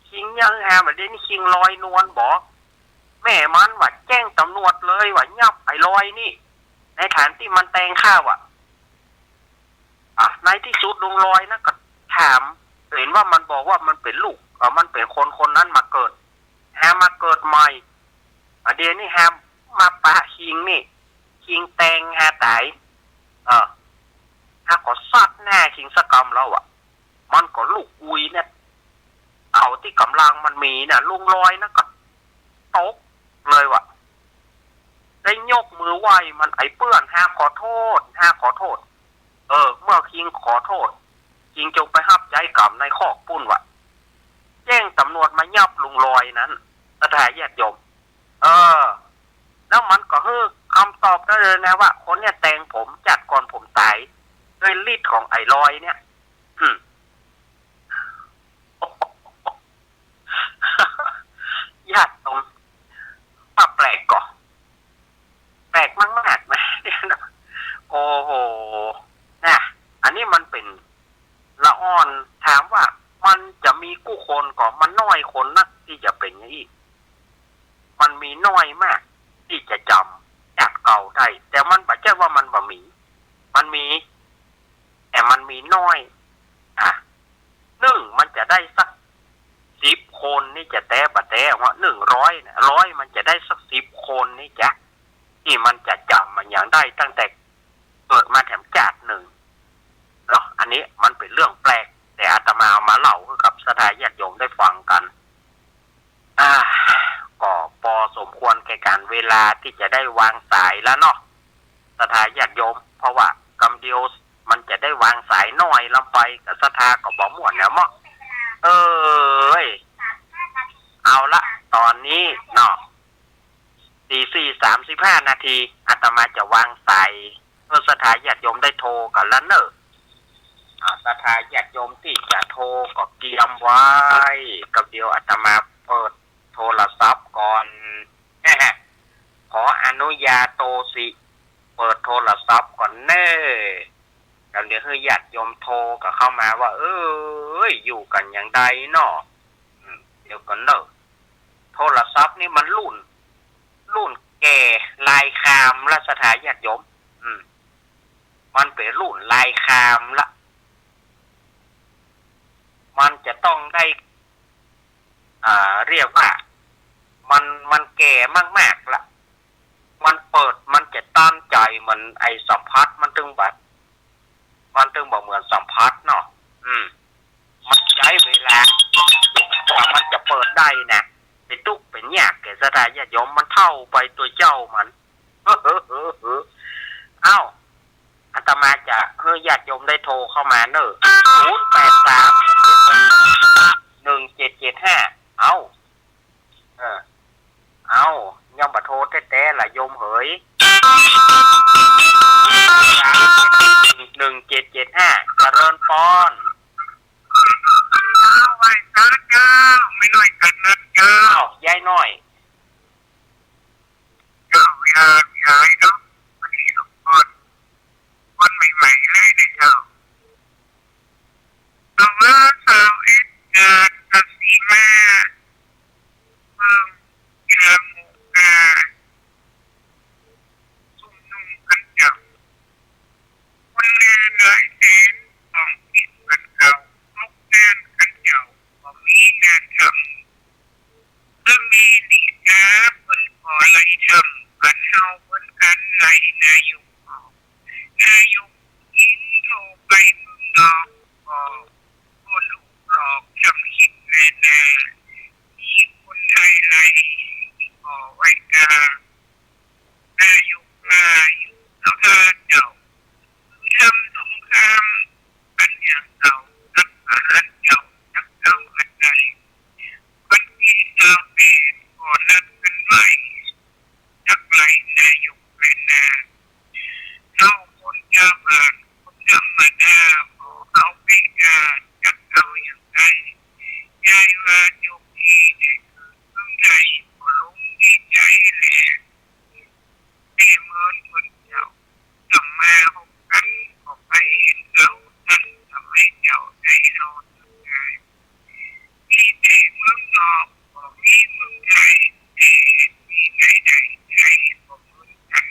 คิงยังแบบนี้คิงลอยนวลบอกแม่มันว่าแจ้งตำรวจเลยว่ายับไอ้ลอยนี่ในฐานที่มันแตงข้าวในที่สุดลุงลอยนะก็ถามเห็นว่ามันบอกว่ามันเป็นลูกมันเป็นคนนั้นมาเกิดมาเกิดใหม่เดี๋ยวนี้มาปะคิงนี่คิงแตงตายถ้าก็ซัดแน่คิงสกรรมแล้วมันก็ลูกอุยเนี่ยเอาที่กำลังมันมีนะลุงลอยนะก็ตกเลยได้ยกมือไหว้มันไอ้เปื้อนขอโทษเมื่อคิงขอโทษคิงจงไปหับใจกรรมในคอกปุ้นแจ้งตำรวจมายับลุงลอยนั้นสถานญาติโยมแล้วมันก็ให้คำตอบได้เลยนะว่าคนเนี่ยแต่งผมจัดก่อนผมตายด้วยฤทธิ์ของไอ้ลอยเนี่ยญาติตรงแปลกก่อแปลกมากๆนะโอ้โหนะอันนี้มันเป็นละอ่อนถามว่ามันจะมีกู้คนก่อมันน้อยคนนักที่จะเป็นอย่างนี้มันมีน้อยมากที่จะจำจากเก่าได้แต่มันไม่ใช่ว่ามันบ่มีมันมีแต่มันมีน้อยมันจะได้สัก10 คนนี่จะแต่ว่า100นะ100มันจะได้สัก10 คนนี่จ้ะที่มันจะจำมันอย่างได้ตั้งแต่เกิดมาแถมจาก1เนาะอัน นี้มันเป็นเรื่องแปลกแต่อาตมาเอามาเล่าให้กับศรัทธาญาติโยมได้ฟังกันก็พอสมควรแก่การเวลาที่จะได้วางสายแล้วเนาะศรัทธาญาติโยมเพราะว่ากำเดียวมันจะได้วางสายน้อยลงไปกับศรัทธาก็บ่ม่วนแล้วมั้งเอาละตอนนี้เนาะ4:35 นาทีอาตมาจะวางสายเพื่อศรัทธาญาติโยมได้โทรกันแล้วเนอะศรัทธาญาติโยมที่จะโทรก็เตรียมไว้กับเดียวอาตมาเปิดโทรศัพท์ก่อนขออนุญาโตสิเปิดโทรศัพท์ก่อนเน่กับเดี๋ยวให้ญาติโยมโทรก็เข้ามาว่าอยู่กันอย่างใดเนาะเดี๋ยวก่อนเนอะโทรศัพท์นี่มันรุ่นแก่ลายคามละศรัทธาญาติโยมมันเป็นรุ่นลายคามละมันจะต้องได้เรียกว่ามันแก่มากๆละมันเปิดมันจะต้านใจมันไอสัมผัสมันตึงแบบมันตึงบอกเหมือนสัมผัสเนาะมันใช้เวลากว่ามันจะเปิดได้นะเป็นตุกเป็นยากแก่ศรัทธาญาติโยมมันเท่าไปตัวเจ้ามันอาตมาจะให้ญาติโยมได้โทรเข้ามาเนอะ0831775ยังบ่โทรแท้ๆล่ะโยมเหย1775เจริญพรไว้เจ้าไม่น้อยกันนะเจ้าย ายน้อยเจ้ายายเนาะวันนี้ทุกคนใหม่ๆเลยนะเจ้าต้องเลิกเสาร์เดือนกับสีแม่เมืองเยือนหมู่ซุ่มนุ่งกันเจ้าวันนี้เลยเต็นต้องกินกันเก่าลูกแน่นกันเจ้าบ่มีงานทำก็มีดีนะเพิ่นขอไล่ทำกันเฮาเพิ่นกันไล่นายกยินโทรไปเมืองนอกก็ลูกหลอกทำคิดแน่มีคนไทยไล่ขอไว้กานายกมาอยู่แล้วเธอเจ้าคือทำสงครามกันอย่างเก่านักหาเจ้านักเจ้าอันใดคนที่เจ้าเป็นก่อนนัดกันไว้นักไล่นายกเป็นนาเจ้าคนเจ้าบ้านคนธรรมดาขอเอาไปจักเอาอย่างไรยายว่าโยมที่เด็กเมืองไทยก็ลงดีใจเลยแต่เมื่อคนเจ้าทำมาหกกันก็ไปเห็นเจ้าท่านทำให้เจ้าได้นอนง่ายมีแต่เมืองนอกก็มีเมืองไทยแต่มีไหนใจก็เหมือนกัน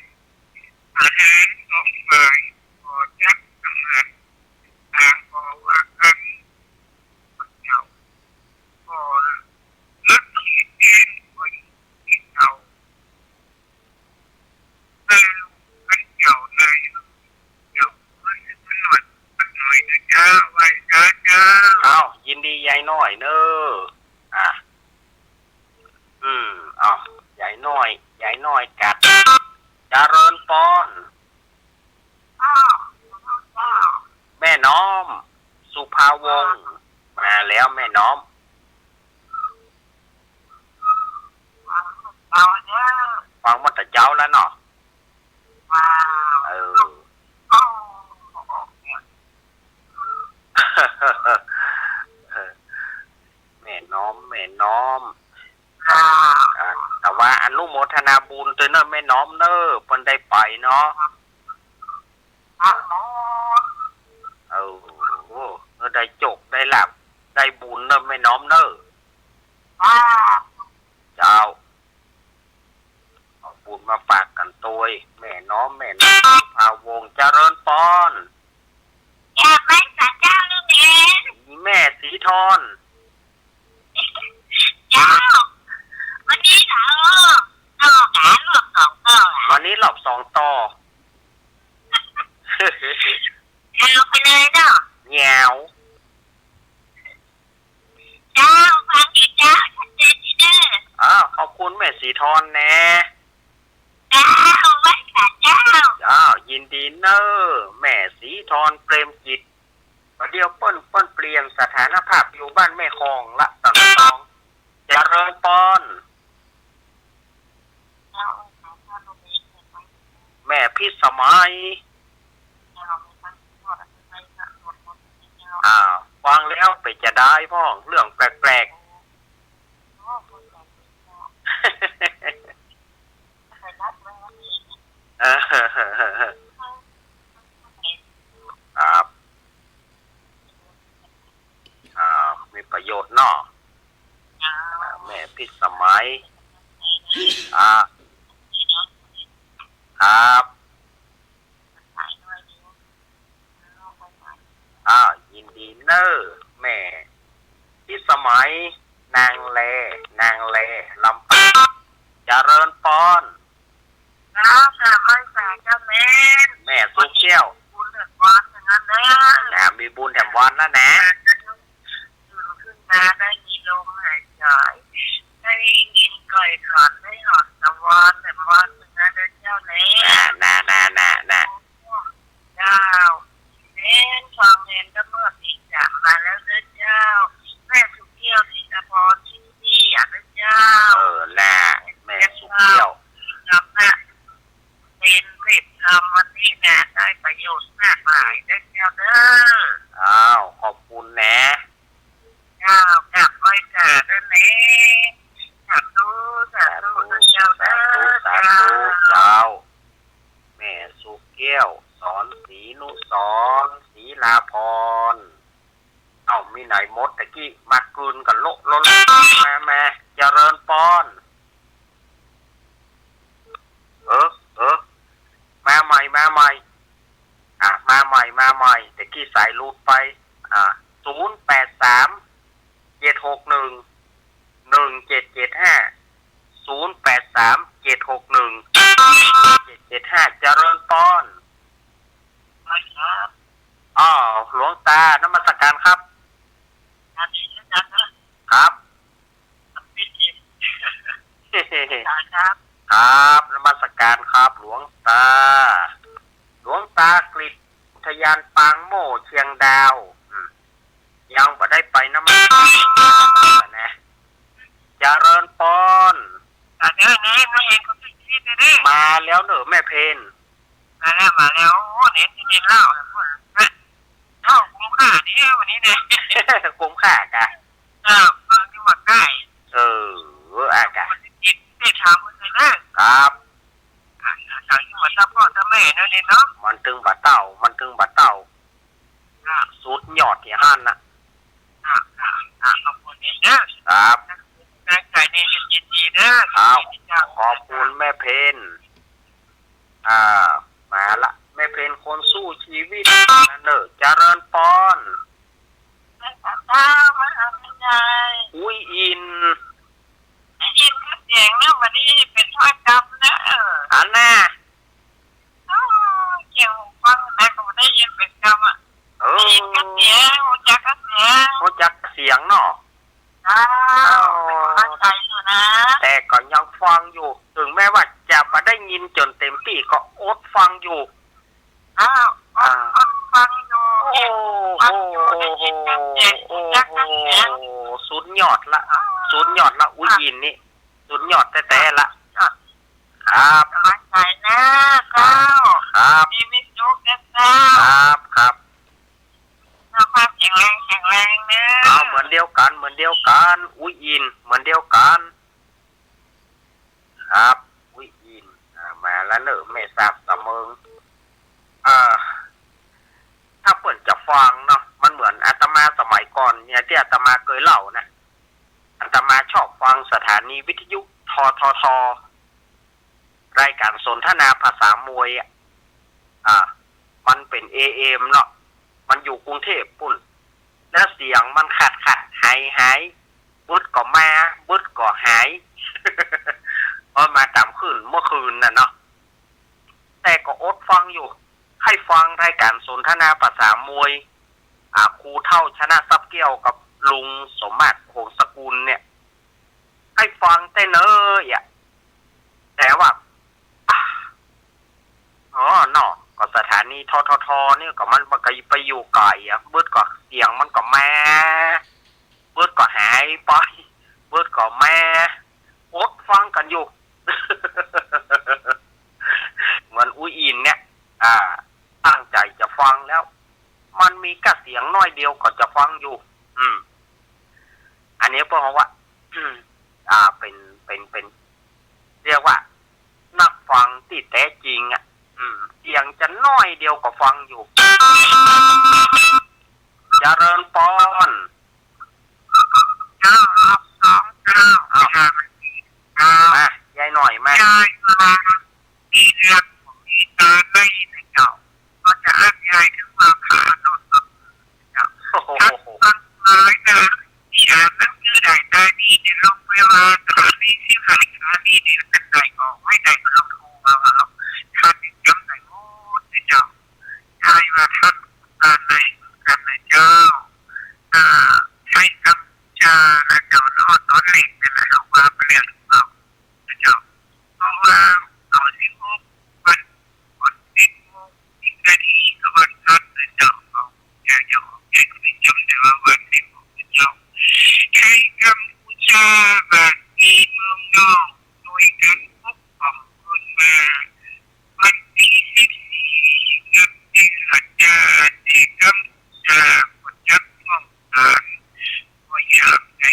อาหารสองฝ่ายก็จักอาหารต่างก็ว่ากันคนเจ้าก็ลักขีดเองก็อยู่ที่เจ้าแต่ลูกกันเจ้านายเจ้ารู้สึกมันหน่อยนะจ้าไว้จ้ายินดียายน้อยเนอะยายน้อยกัดเจริญพรแม่น้อมสุภาวงศ์มาแล้วแม่น้อมฟังมาแต่เจ้าแล้วเนาะแม่น้อมแต่ว่าอนุโมทนาบุญตัวเนอะแม่น้อมเนอะเพิ่นได้ไปเนาะได้จกได้หลับได้บุญเนอะแม่น้อมเนอะเจ้าเอาบุญมาฝากกันตัวแม่น้อมพาวงเจริญพรอยากไปสัตว์เจ้าลูกเอ๋แม่สีทรเจ้าวันนี้เหรอต่อการรอบสองต่อวันนี้รอบ2 ต่อเอาไปเลยเนาะแง่ ทอนแน่ เจ้าไว้ค่ะเจ้า อ้าวยินดีเนอแม่สีทอนเปรมจิตประเดี๋ยวเปิ้นเปลี่ยนสถานภาพอยู่บ้านแม่คองละตอนน้องเจริญปอน เจ้าค่ะเจ้าตรงนี้เห็นไหม แม่พิสมัย เจ้าไม่ตั้งทอดอะไรก็หมดเจ้า อ้าวฟังแล้วไปจะได้พ่องเรื่องแปลก โอ้คนใหญ่เจ้า ๆ เคยรับเรื่องนี้ เออครับมีประโยชน์เนาะ เจ้า แม่พิสมัยครับ ขายด้วยดีเอาไปไหน ยินดีเนอแม่พิสมัยนางแลลำปางเจริญปอน เจ้าค่ะไม่ใส่เจ้าเม้น แม่สุกแก้ว คุณเลือกวันอย่างนั้นนะ มีบุญแถมวันแล้วนะ ขึ้นมาได้มีลมหายใจได้ยินไก่ขันได้หอดตะวันแต่วันหนึ่งนะเจ้าเล่ น่ะ เจ้าเล่นฟังเล่นก็เมื่อปีจากมาแล้วเจ้าแม่สุเที่ยวสิงคโปร์ที่นี่อ่ะเจ้า น่ะแม่สุกแก้ว ทำนะเป็นเรียบทำวันนี้นะได้ประโยชน์มากมายเจ้าเด้อ ขอบคุณนะ เจ้ากลับไว้จ่าด้วยนะสาธุเจ้าเด้อ สาธุเจ้าแม่สุกแก้วสอนศรีนุสรณ์ศรีลาพรมีไหนมดตะกี้มากลืนกับโลมาเจริญปอนมาใหม่มาใหม่ตะกี้สายรูดไป083 761 1775 083 761 1775เจริญปอน ครับ หลวงตานมัสการครับ อันนี้นะครับ พี่จิ๊บครับ ครับนมัสการครับหลวงตากฤษอุทยานปางโม่เชียงดาวยังบ่ได้ไปนมัสการนะเจริญปอน อันนี้ไม่เองก็พี่จิ๊บเลย มาแล้วเนอะแม่เพน มาแล้วโอ้เนี่ยที่เล่าเท่าคุ้มค่านี่วันนี้เนี่ย คุ้มค่ากะ บางที่หมดได้ อากะ คนที่จิ๊บได้ทำเลยนะครับทางที่หมดถ้าพ่อถ้าแม่นั่นเองเนาะ มันตึงบะเต่าสุดยอดที่หันนะ ขอบคุณเด้อ ครับ ร่างกายนี่จะยินดีเด้อ ขอบคุณแม่เพนมาละแม่เพนคนสู้ชีวิตนั่นเนอะเจริญปอน ไม่ทำได้ไม่ทำไม่ได้ อุ้ยอิน ยินก็เสียงนะวันนี้เป็นทอดกรรมนะ อันน่ะ เกี่ยวฟังแต่ก็ไม่ได้ยินเป็นกรรมอ่ะยินก็เสียงหัวใจก็เสียง รู้จักเสียงเนาะ เป็นกำลังใจอยู่นะ แต่ก็ยังฟังอยู่ ถึงแม้ว่าจะไม่ได้ยินจนเต็มที่ก็อดฟังอยู่ ฟังอยู่ โอ้สุดยอดละอุ้ยอินนี่สุดยอดแต่ละครับ กำลังใจนะเจ้า ครับ มีมิตรจุกนะเจ้า ครับ สุขภาพแข็งแรงนะ เหมือนเดียวกันอุ้ยอินเหมือนเดียวกันครับอุ้ยอินมาแล้วเนอะไม่ทราบสะเมิงถ้าเปิดจะฟังเนาะมันเหมือนอาตมาสมัยก่อนเนี่ยที่อาตมาเคยเล่านะอาตมาชอบฟังสถานีวิทยุททรายการสนทนาภาษามวยมันเป็น AM เนาะมันอยู่กรุงเทพปุ่นแล้วเสียงมันขาดหายบึดก็มาบึดก็หาย มาตามคืนเมื่อคืนน่ะเนาะแต่ก็อดฟังอยู่ให้ฟังรายการสนทนาภาษามวยครูเท่าชนะทรัพย์เกี่ยวกับลุงสมมาตรโหงสกุลเนี่ยให้ฟังแต่เนย แต่ว่าอ๋อเนาะก็สถานีทททนี่ก็มันก็ไปอยู่ไกลอ่ะเบิดก็เสียงมันก็แม่เบิดก็หายไปเบิดก็แม่อดฟังกันอยู่ เหมือนอุ้ยอินเนี่ยตั้งใจจะฟังแล้วมันมีแค่เสียงน้อยเดียวก็จะฟังอยู่อันนี้เพราะว่าเป็นเรียกว่านักฟังที่แท้จริงอ่ะเสียงจะน้อยเดียวก็ฟังอยู่เจริญปอนเจ้ารอบสองเจ้ามายายหน่อยมายายมามีเรื่องของมีตาในเจ้าก็จะอ้างยายถึงมาขาโดนเจ้าทั้งเลยนะที่อ่านหนังสือได้ตาดีในโรงพยาบาลสถานีที่หายตาดีในกันไหนก็ไม่ได้ก็ลงทุนมาหรอกท่านจำได้หมดเจ้ายายว่าท่านการในกันนะเจ้าใช้คำจาและเจ้านอนตอนเล็กนี่แหละว่าเปลี่ยนเอาเจ้าเพราะว่าต่อที่พบวันติดโมงติดนาทีกับวันนัดเจ้าเอาอย่าแกคุณจำได้ว่าวันติดโมงเจ้าใช้คำพูจาแบบมีเมืองนอกโดยการพบของคนมาวันที่14นับเป็นอาจารย์เอกคำจาคนจับมองตาก็อยากใจ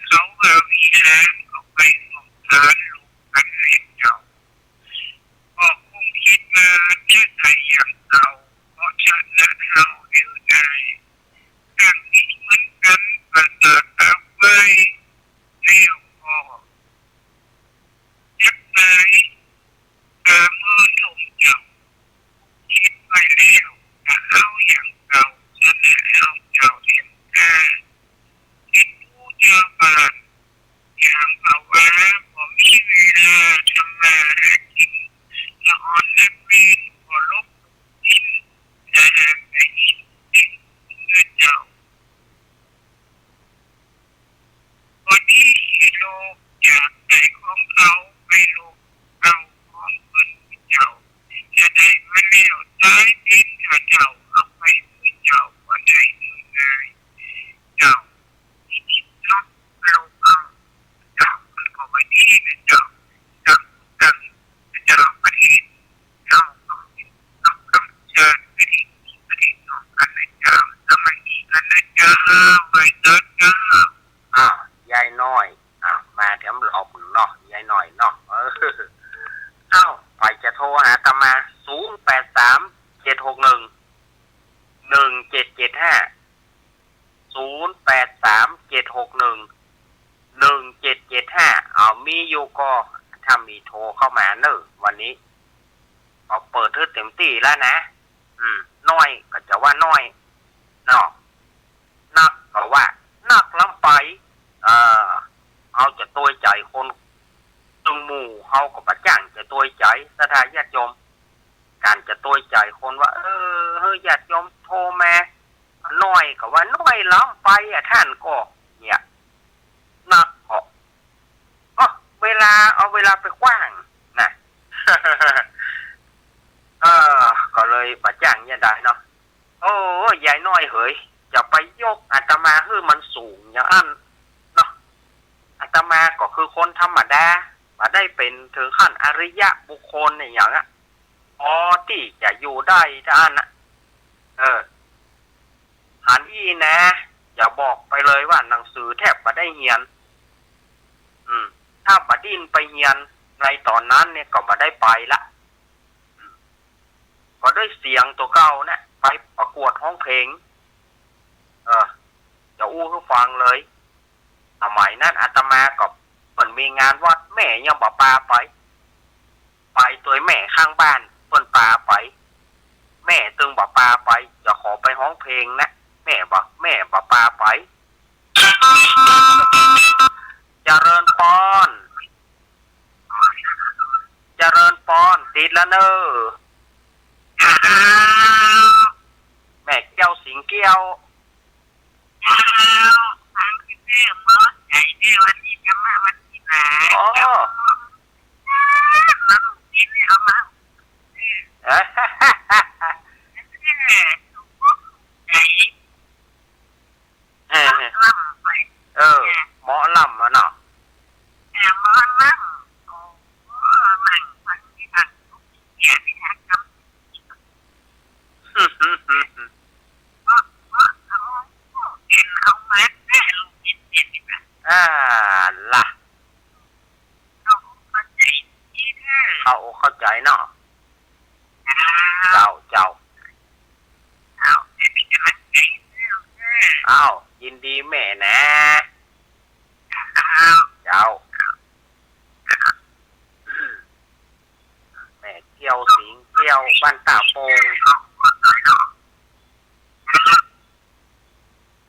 เขาวิหารก็ไปมองทานลูกกันเล็กเจ้าก็คงคิดมาจะใส่อย่างเก่าเพราะฉะนั้นเราเดียวดายตั้งนี้เหมือนกันประเสริฐเอาไว้แล้วก็ยักไหนมือถมเจ้าคิดไว้แล้วจะเอาอย่างเก่าชนะเอาเจ้าเรียนเป็นผู้เจ้าบ้านอย่างเอาว่าผมมีเวลาทำมาหากินละอ่อนนักเรียนก็ลบดินแต่หากได้ยินดินเงินเจ้าวันนี้โลกจากใจของเขาไปโลกเอาของเงินเจ้าจะได้มาแล้วตายดินถ้าเจ้าเอาไปเจ้าก็ได้ง่ายเจ้าที่ดินนอกโลกเอาเจ้ามันก็ไม่ดีนะเจ้ากันเจ้าประเทศเจ้าต้องกำจัดประเทศนอกกันนะเจ้าสมัยนี้กันนะเจ้าไว้เถิดเจ้ายายน้อยมาแถมหลอกเนาะยายน้อยเนาะไปจะโทรหาตามา0837611775มีอยู่ก็ถ้ามีโทรเข้ามาเนอะวันนี้เปิดเต็มที่แล้วนะน้อยก็จะว่าน้อยเนาะนักก็ว่านักล้ำไปเอาจะตัวใจคนตึงหมู่เฮาก็ประจ้างจะตัวใจสถาญาติโยมการจะตัวใจคนว่าเฮ้ยญาติโยมโทรมาน้อยก็ว่าน้อยล้ำไปท่านก็เนี่ยนักก็เวลาไปกว้างนะ ก็เลยประจ้างเนี่ยได้เนาะโอ้ยายน้อยเฮ้ยจะไปยกอาตมามันสูงอย่างอันเนาะอาตมาก็คือคนธรรมดามาได้เป็นถึงขั้นอริยะบุคคลในอย่างอ่ะที่จะอยู่ได้ท่านนะหันอีนะอย่าบอกไปเลยว่าหนังสือแทบมาได้เฮียนถ้าบดินไปเฮียนในตอนนั้นเนี่ยก็มาได้ไปละก็ด้วยเสียงตัวเก่าเนี่ยไปประกวดห้องเพลงจะอู้ให้ฟังเลยสมัยนั้นอาตมาก็เหมือนมีงานวัดแม่ยังบ่ปาไปตัวแม่ข้างบ้านเพิ่นปาไปแม่ตึงบ่ปาไปจะขอไปห้องเพลงนะแม่บ่ปาไปเจริญพรติดแล้วเนอะแม่แก้วสิงแก้วฟังที่แม่มอสใหญ่เนี่ยวันนี้จะมาวันที่ไหน ถูกอกถูกใจ เออ ล่ำไป หมอลำอะเนาะ แต่มอล่ำโอ้มันฟังที่ทางทุกเสียไปทางคำเอาเห็นเอามาแม่ลูกเห็นนี่แบบ ล่ะ เราเข้าใจที่เด้อ เข้าใจเนาะ เอา เจ้า เอาเป็นกำลังใจเด้อเด้อ อ้าวยินดีแม่นะ เอา เจ้าแม่เที่ยวสิงเที่ยวบ้านตาโปง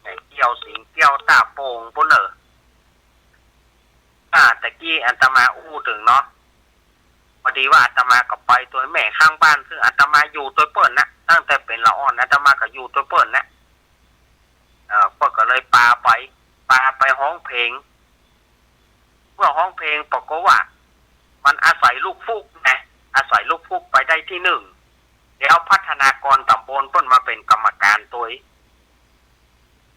แม่เที่ยวสิงเที่ยวตาโปงปุ่นเหรอตะกี้อาตมาอู้ถึงเนาะพอดีว่าอาตมาก็ไปตัวแม่ข้างบ้านซึ่งอาตมาอยู่ตัวเปิ่นนะตั้งแต่เป็นละอ่อนอาตมาก็อยู่ตัวเปิ่นนะเปิ่นก็เลยปาไปห้องเพลงเมื่อห้องเพลงปรากฏว่ามันอาศัยลูกฟุกนะอาศัยลูกฟุกไปได้ที่หนึ่งแล้วพัฒนากรตำบลเพิ่นมาเป็นกรรมการตัว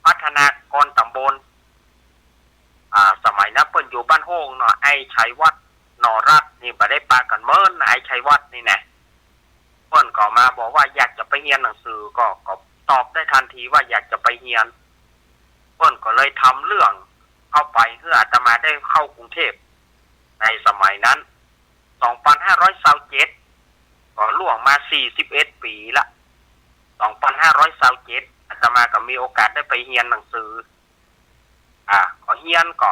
พัฒนากรตำบลสมัยนั้นเพิ่นอยู่บ้านโฮงเนาะไอ้ชัยวัฒน์นอรัตน์นี่บ่ได้ปากันเมินไอ้ชัยวัฒน์นี่นะเพิ่นก็มาบอกว่าอยากจะไปเรียนหนังสือก็ตอบได้ทันทีว่าอยากจะไปเรียนเพิ่นก็เลยทำเรื่องเข้าไปเพื่ออาตมาได้เข้ากรุงเทพในสมัยนั้น 2527ก็ล่วงมา41ปีละ2527อาตมาก็มีโอกาสได้ไปเรียนหนังสือก็เรียนก็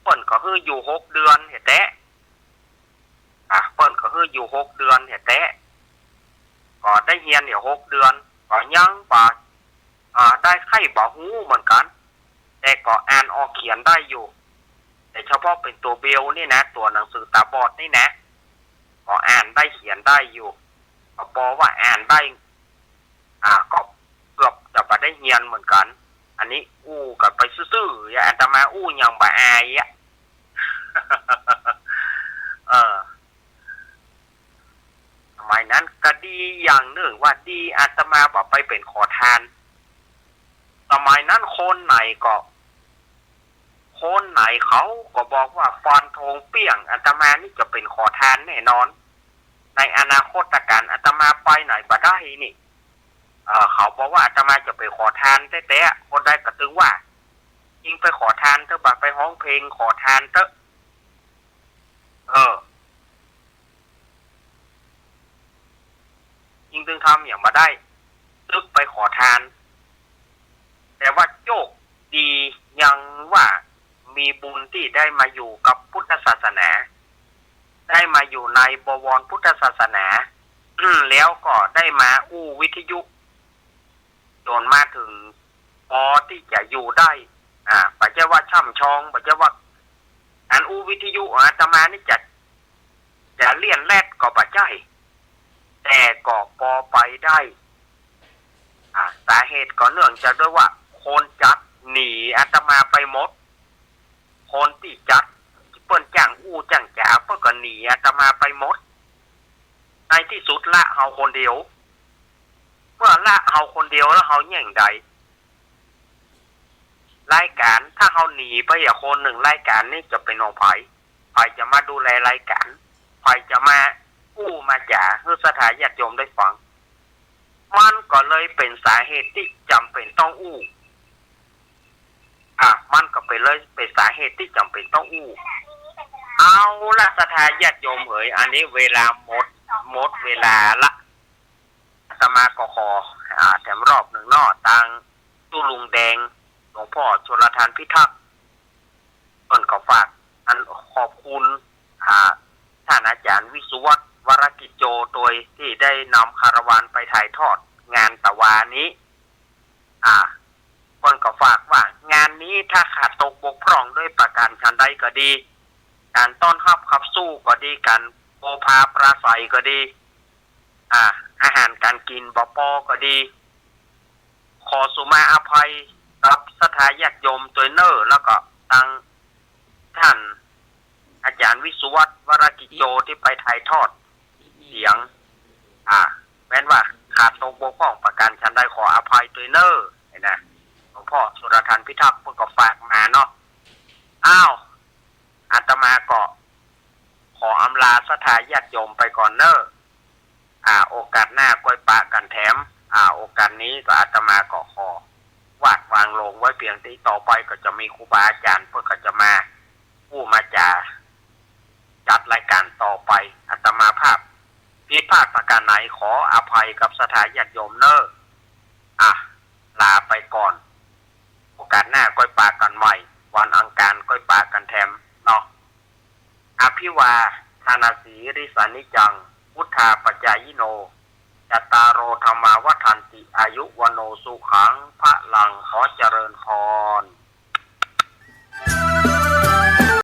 เพิ่นก็คืออยู่6เดือนเฮ็ดแท้เพิ่นก็คืออยู่6เดือนเฮ็ดแท้ก็ได้เรียนเนี่ย6เดือนก็ยังบ่ได้ไข้บ่ฮู้เหมือนกันแต่ก็อ่านออกเขียนได้อยู่แต่เฉพาะเป็นตัวเบลนี่นะตัวหนังสือตาบอดนี่นะก็อ่านได้เขียนได้อยู่ก็บอกว่าอ่านได้ก็เกือบจะบ่ได้เรียนเหมือนกันอันนี้อู้กับไปซื่อๆอย่าอาตมาอู้ยังบ่อายอ่ะ สมัยนั้นก็ดีอย่างหนึ่งว่าดีอาตมาบอกไปเป็นขอทานสมัยนั้นคนไหนเขาก็บอกว่าฟันธงเปี้ยงอาตมานี่จะเป็นขอทานแน่นอนในอนาคตการอาตมาไปไหนบ่ได้นี่เขาบอกว่าอาตมาจะไปขอทานแต่คนได้กระตึงว่ายิงไปขอทานเถอะบ่ไปร้องเพลงขอทานเถอะยิงถึงทำอย่างมาได้ตึกไปขอทานแต่ว่าโชคดียังว่ามีบุญที่ได้มาอยู่กับพุทธศาสนาได้มาอยู่ในบวรพุทธศาสนาแล้วก็ได้มาอู้วิทยุจนมาถึงพอที่จะอยู่ได้ปัจจัยว่าช่ำชองปัจจัยว่าอันอู้วิทยุอาตมานี่จะเลี่ยนแรดก็ปัจจัยแต่ก็พอไปได้สาเหตุก็เนื่องจากด้วยว่าคนจัดหนีอาตมาไปหมดคนที่จัดเปิ้นจ้างอู้จ้างจ๋าเปิ้นก็หนีอาตมาไปหมดในที่สุดละเฮาคนเดียวเมื่อละเฮาคนเดียวแล้วเฮาแย่งใดรายการถ้าเฮาหนีไปอย่างคนหนึ่งรายการนี่จะเป็นของไผจะมาดูแลรายการไผจะมาอู้มาจ๋าให้สถาญาติโยมได้ฟังมันก็เลยเป็นสาเหตุที่จำเป็นต้องอู้มันก็เป็นสาเหตุที่จำเป็นต้องอู้เอาละสถาญาติโยมเอ๋ยอันนี้เวลาหมดเวลาละอาตมาก็ขอแถมรอบหนึ่งนอทางตู้ลุงแดงหลวงพ่อชลทานพิทักษ์เพิ่นก็ฝากอันขอบคุณท่านอาจารย์วิสุวัฒน์วรกิจโจโดยที่ได้นำคาราวานไปถ่ายทอดงานตะวานี้เพิ่นก็ฝากว่างานนี้ถ้าขาดตกบกพร่องด้วยประการชันใดก็ดีการต้อนรับขับสู้ก็ดีการโอภาปราศัยก็ดีอาหารการกินบ่พอก็ดีขอสุมาอภัยกับสถาญาติโยมตัวเนอร์แล้วก็ตั้งท่านอาจารย์วิสุวัฒน์วรกิจโจที่ไปถ่ายทอดเสียง ม้นว่าขาดตกบกพร่องประการฉันได้ขออภัยด้วยเนอร์นะหลวงพ่อสุรทันพิทักษ์เพิ่งก็ฝากมาเนาะอ้าวอาตมาก็ขออำลาศรัทธาญาติโยมไปก่อนเนอร์โอกาสหน้าก้อยปะกันแถมโอกาสนี้ก็อาตมาก็ขอวางลงไว้เพียงที่ต่อไปก็จะมีครูบาอาจารย์เพื่อก็จะมาผู้มาจัดรายการต่อไปอาตมาภาพผิดพลาดประการไหนขออภัยกับศรัทธาญาติโยมเนอร์ลาไปก่อนโอกาสหน้าก้อยปากันใหม่วันอังคารก้อยปากันแถมเนาะอภิวาทานาสีริสานิจังพุทธาปัจจายโนจัตตารโอธรรมาวัฏันติอายุวโนสุขังพระลังขอเจริญพร